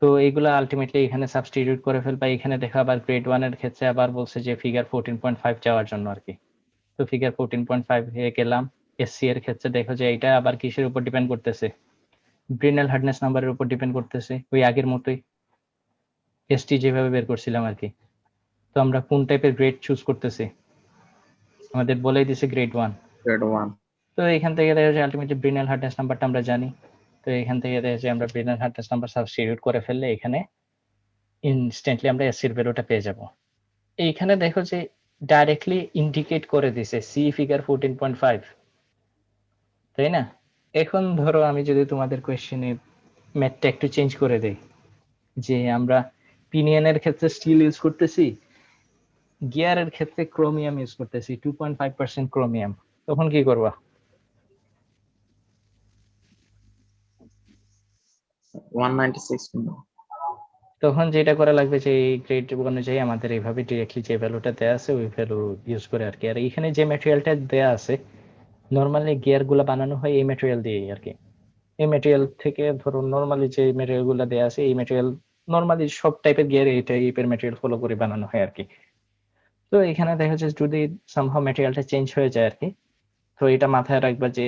তো এইগুলা আলটিমেটলি এখানে সাবস্টিটিউট করে ফেলবা। এখানে দেখো আবার গ্রেড 1 এর ক্ষেত্রে আবার বলছে যে ফিগার 14.5 যাওয়ার জন্য আর কি। তো ফিগার 14.5 হয়ে গেলাম। এসসি এর ক্ষেত্রে দেখো যে এটা আবার কিসের উপর ডিপেন্ড করতেছে? ব্রিনেল হার্ডনেস নাম্বারের উপর ডিপেন্ড করতেছে, ওই আগের মতোই। এসটি যেভাবে বের করছিলাম আর কি। তো আমরা কোন টাইপের গ্রেড চুজ করতেছি, আমাদের বলেই দিছে গ্রেড 1। গ্রেড 1। তো এখান থেকে দেখা যায় আলটিমেটলি ব্রিনাল হার্ডনেস নাম্বারটা আমরা জানি। তো এখান থেকে দেখা যায় আমরা ব্রিনাল হার্ডনেস নাম্বার সাবস্টিটিউট করে ফেললে এখানে ইনস্ট্যান্টলি আমরা এসির ভ্যালুটা পেয়ে যাব। এইখানে দেখো যে ডাইরেক্টলি ইন্ডিকেট করে দিছে সি ফিগার 14.5, তাই না? এখন ধরো আমি যদি তোমাদের কোয়েশ্চেনে ম্যাথটা একটু চেঞ্জ করে দেই, যে আমরা পিনিয়নের ক্ষেত্রে স্টিল ইউজ করতেছি, গিয়ারের ক্ষেত্রে ক্রোমিয়াম ইউজ করতেছি 2.5% ক্রোমিয়াম, তখন কি করবা? 196 তখন যেটা করা লাগবে যে এই গ্রেড অনুযায়ী আমাদের এইভাবে ডিরেক্টলি যে ভ্যালুটা দেওয়া আছে ওই ভ্যালু ইউজ করে আর কি। আর এইখানে যে ম্যাটেরিয়ালটা দেওয়া আছে, নর্মালি গিয়ার গুলা বানানো হয় এই ম্যাটেরিয়াল দিয়ে আর কি। এই ম্যাটেরিয়াল থেকে ধরো নর্মালি যে ম্যাটেরিয়াল গুলা দেওয়া আছে এই ম্যাটেরিয়াল নর্মালি সব টাইপের গিয়ার এই টাইপের ম্যাটেরিয়াল ফলো করে বানানো হয় আর কি। তো এখানে দেখা যাচ্ছে যদি সামহাও ম্যাটেরিয়ালটা চেঞ্জ হয়ে যায় আর কি, তো এটা মাথায় রাখবা যে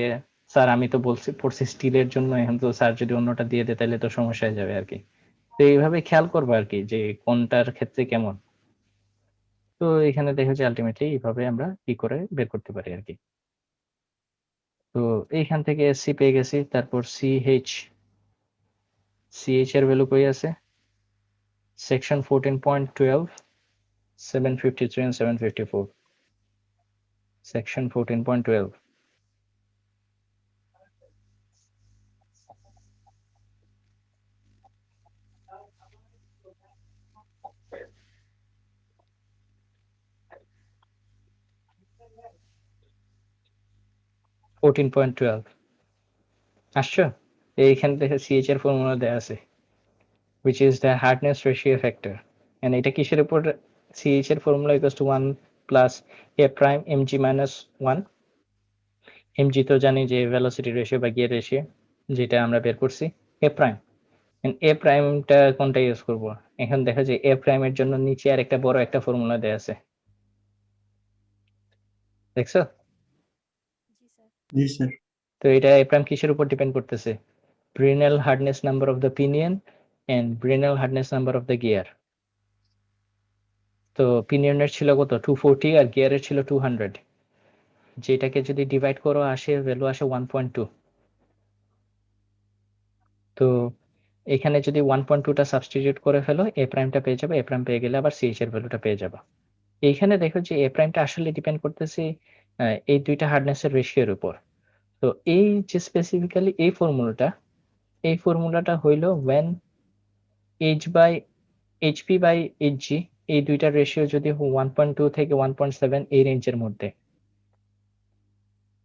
স্যার আমি তো পড়ছি স্টিলের জন্য, এখন তো স্যার যদি অন্যটা দিয়ে দেয় তাহলে তো সমস্যা হয়ে যাবে আর কি। তো এইভাবে খেয়াল করবো আর কি যে কোনটার ক্ষেত্রে কেমন। তো এখানে দেখা যায় আলটিমেটলি এইভাবে আমরা কি করে বের করতে পারি আর কি। তো এইখান থেকে সি পেয়ে গেছি, তারপর সিএইচ এর ভ্যালু কই আছে? Section 14.12, 753 and 754, section 14.12. আসছো? এইখান থেকে সিএইচ এর ফর্মুলা দেওয়া আছে, which is the hardness ratio factor, and এটা কিসের উপর? সিএইচ এর formula equals to 1 plus A prime MG minus 1। MG তো জানি যে ভেলোসিটি রেশিও বা গিয়ার রেশিও, যেটা আমরা বের করছি এ প্রাইম। এ প্রাইমটা কোনটা ইউজ করব? এখন দেখা যায় এ প্রাইমের জন্য নিচে আর একটা বড় একটা ফর্মুলা দেওয়া আছে, দেখছো? জি স্যার। তো এটা এ প্রাইম কিসের উপর ডিপেন্ড করতেছে? Brinell hardness number of the pinion and Brinell hardness number of the gear. তো পিনিয়নের ছিল কত? 240 আর গিয়ারের ছিল 200, যেটাকে যদি ডিভাইড করো আসে ভ্যালু আসে 1.2। তো এখানে যদি 1.2টা সাবস্টিটিউট করে ফেলো এ প্রাইমটা পেয়ে যাবে, এ প্রাইম পেয়ে গেলে আবার সিএইচ এর ভ্যালুটা পেয়ে যাবে। এইখানে দেখো যে এ প্রাইমটা আসলে ডিপেন্ড করতেছে এই দুইটা হার্ডনেসের রেশিওর উপর। তো এই যে স্পেসিফিক্যালি এই ফর্মুলাটা হইল when এইচপি বাই এইচজি এই দুইটার রেশিও যদি 1.2 থেকে 1.7 এই রেঞ্জের মধ্যে।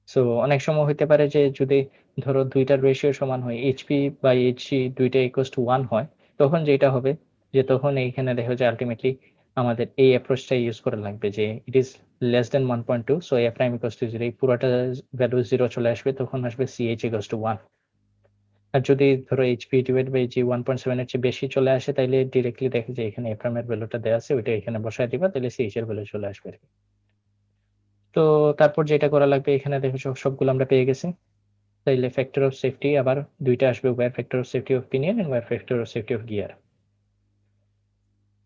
সো অনেক সময় হইতে পারে যে যদি ধরো দুইটার রেশিও সমান হয়, এইচপি বাই এইচজি দুইটা ইকুয়ালস টু 1 হয়, তখন যেটা হবে যে তখন এইখানে দেখা যায় আলটিমেটলি আমাদের এই অ্যাপ্রোচটা ইউজ করা লাগবে যে it is less than 1.2, so A prime equals to 0, এই পুরোটা ভ্যালু 0 চলে আসবে, তখন আসবে সিএইচ ইকুয়ালস টু 1। আর যদি ধরো এইচপি ডিভাইড বাই জি 1.7 এর চেয়ে বেশি চলে আসে তাহলে ডিরেক্টলি দেখে যে এখানে এ প্রাইমের ভ্যালুটা দেওয়া আছে ওইটা এখানে বসায় দিবা, তাহলে সিএইচ এর ভ্যালু চলে আসবে আর কি। তো তারপর যেটা করা লাগবে এখানে দেখো সবগুলো আমরা পেয়ে গেছি, তাইলে ফ্যাক্টর অফ সেফটি আবার দুইটা আসবে, wear factor of safety of pinion and wear factor of safety of gear.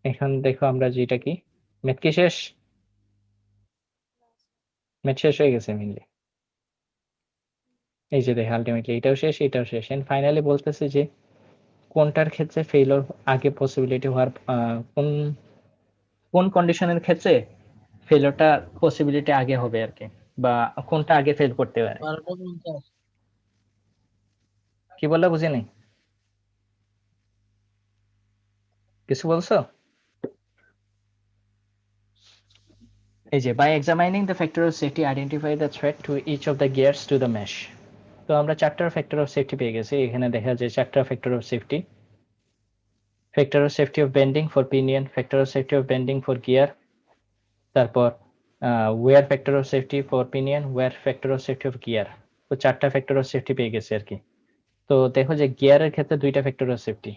এখন দেখো আমরা যেটা কি ম্যাথ কি শেষ? ম্যাথ শেষ হয়ে গেছে মেইনলি। এই যে দেখো আলটিমেটলি এটাও শেষ এটাও শেষ, এন্ড ফাইনালি বলতেছে যে কোনটার ক্ষেত্রে ফেইলিওর আগে পসিবিলিটি হওয়ার কোন কোন কন্ডিশনের ক্ষেত্রে ফেইলিওরটা পসিবিলিটি আগে হবে আর কি, বা কোনটা আগে ফেল করতে পারে। কি বললা বুঝিনি, কিছু বলছো? এই যে by examining the factor of safety identify the threat to each of the gears to the mesh. তো আমরা চারটা ফ্যাক্টর অফ সেফটি পেয়ে গেছি, এখানে দেখা যায় চারটা factor of safety: factor of safety of bending for pinion, factor of safety of bending for gear, তারপর wear factor of safety for pinion, wear factor of safety of gear. তো চারটা factor of safety পেয়ে গেছে আর কি। তো দেখো যে গিয়ারের ক্ষেত্রে দুইটা ফ্যাক্টর অফ সেফটি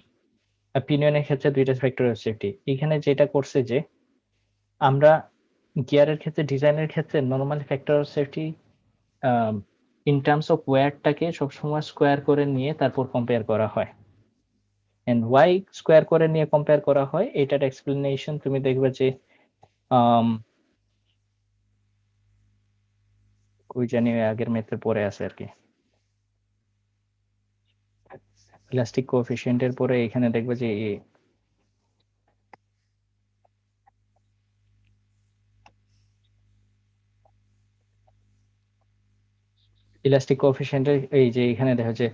আর পিনিয়নের ক্ষেত্রে দুইটা ফ্যাক্টর অফ সেফটি। এখানে যেটা করছে যে আমরা গিয়ারের ক্ষেত্রে ডিজাইনের ক্ষেত্রে normal factor of safety in terms of ওয়্যারটাকে সবসময় স্কোয়ার করে নিয়ে তারপর কম্পেয়ার করা হয়। and y স্কয়ার করে নিয়ে কম্পেয়ার করা হয়, এটার এক্সপ্লেনেশন তুমি দেখবে যে কই জানি আগের মেথড পরে আছে আর কি, ইলাস্টিক কোএফিসিয়েন্টের পরে এখানে দেখবে যে ইলাস্টিক কোএফিসিয়েন্টের এই যে এখানে দেখা যায়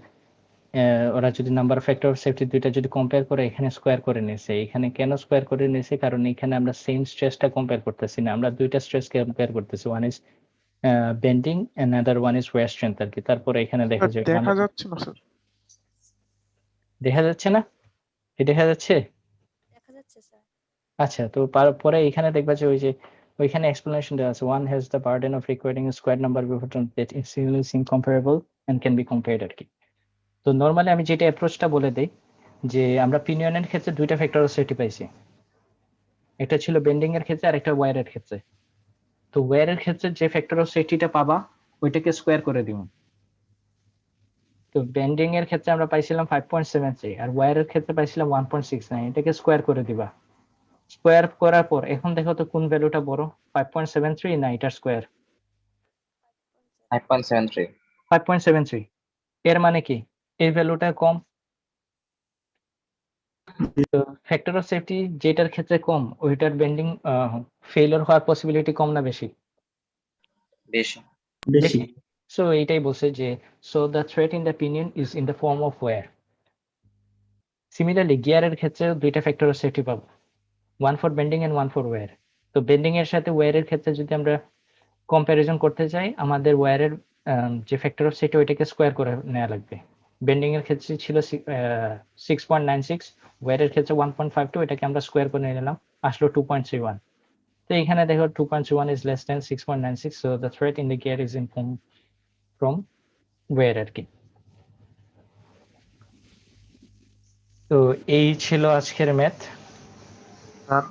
ওরা যদি নাম্বার ফ্যাক্টর অফ সেফটি দুইটা যদি কম্পেয়ার করে এখানে স্কয়ার করে নিয়েছে। এখানে কেন স্কয়ার করে নিয়েছে? কারণ এখানে আমরা সেম স্ট্রেসটা কম্পেয়ার করতেছি না, আমরা দুইটা স্ট্রেস কম্পেয়ার করতেছি, one is bending and other one is wear strength আর কি। তারপরে এখানে দেখা যায় দেখা যাচ্ছে না স্যার। দেখা যাচ্ছে না, কি দেখা যাচ্ছে? দেখা যাচ্ছে স্যার। আচ্ছা, তো পরে এখানে দেখবা যে ওই যে ওইখানে এক্সপ্লেনেশন দেওয়া আছে, one has the burden of recurring a square number of items that is incomparable and can be compared আর কি। তো নরমালি আমি যেটা অ্যাপ্রোচটা বলে দেই যে আমরা পিনিয়নের ক্ষেত্রে দুইটা ফ্যাক্টর অফ সেফটি পাইছি, একটা ছিল বেন্ডিং এর ক্ষেত্রে আর একটা ওয়্যারের ক্ষেত্রে। তো ওয়্যারের ক্ষেত্রে যে ফ্যাক্টর অফ সেফটিটা পাবা ওইটাকে স্কোয়ার করে দিব। তো বেন্ডিং এর ক্ষেত্রে আমরা পাইছিলাম 5.73 আর ওয়্যারের ক্ষেত্রে পাইছিলাম 1.69, এটাকে স্কোয়ার করে দিবা। স্কোয়ার করার পর এখন দেখো তো কোন ভ্যালুটা বড়, 5.73 না এটার স্কোয়ার? 5.73 5.73। এর মানে কি এই ভ্যালুটা কম, তো ফ্যাক্টর অফ সেফটি যেটার ক্ষেত্রে কম ওইটার বেন্ডিং ফেইলিওর হওয়ার পসিবিলিটি কম না বেশি? বেশি। বেশি। সো এইটাই বলছে যে so the threat in the pinion is in the form of wear. Similarly গিয়ারের ক্ষেত্রে দুইটা ফ্যাক্টর অফ সেফটি পাবো, one for bending and one for wear. তো বেন্ডিং এর সাথে ওয়্যারের ক্ষেত্রে যদি আমরা কম্প্যারিজন করতে চাই আমাদের ওয়্যারের যে ফ্যাক্টর অফ সেফটি ওইটাকে স্কোয়ার করে নেওয়া লাগবে। বেন্ডিং এর ক্ষেত্রে ছিল 6.96, ওয়্যারের ক্ষেত্রে 1.52, এটাকে আমরা স্কোয়ার করে নিলাম, আসলো 2.31। তো এখানে দেখো 2.31 is less than 6.96, so the threat in the gear is informed from wear আর কি। তো এই ছিল আজকের ম্যাথ। স্যার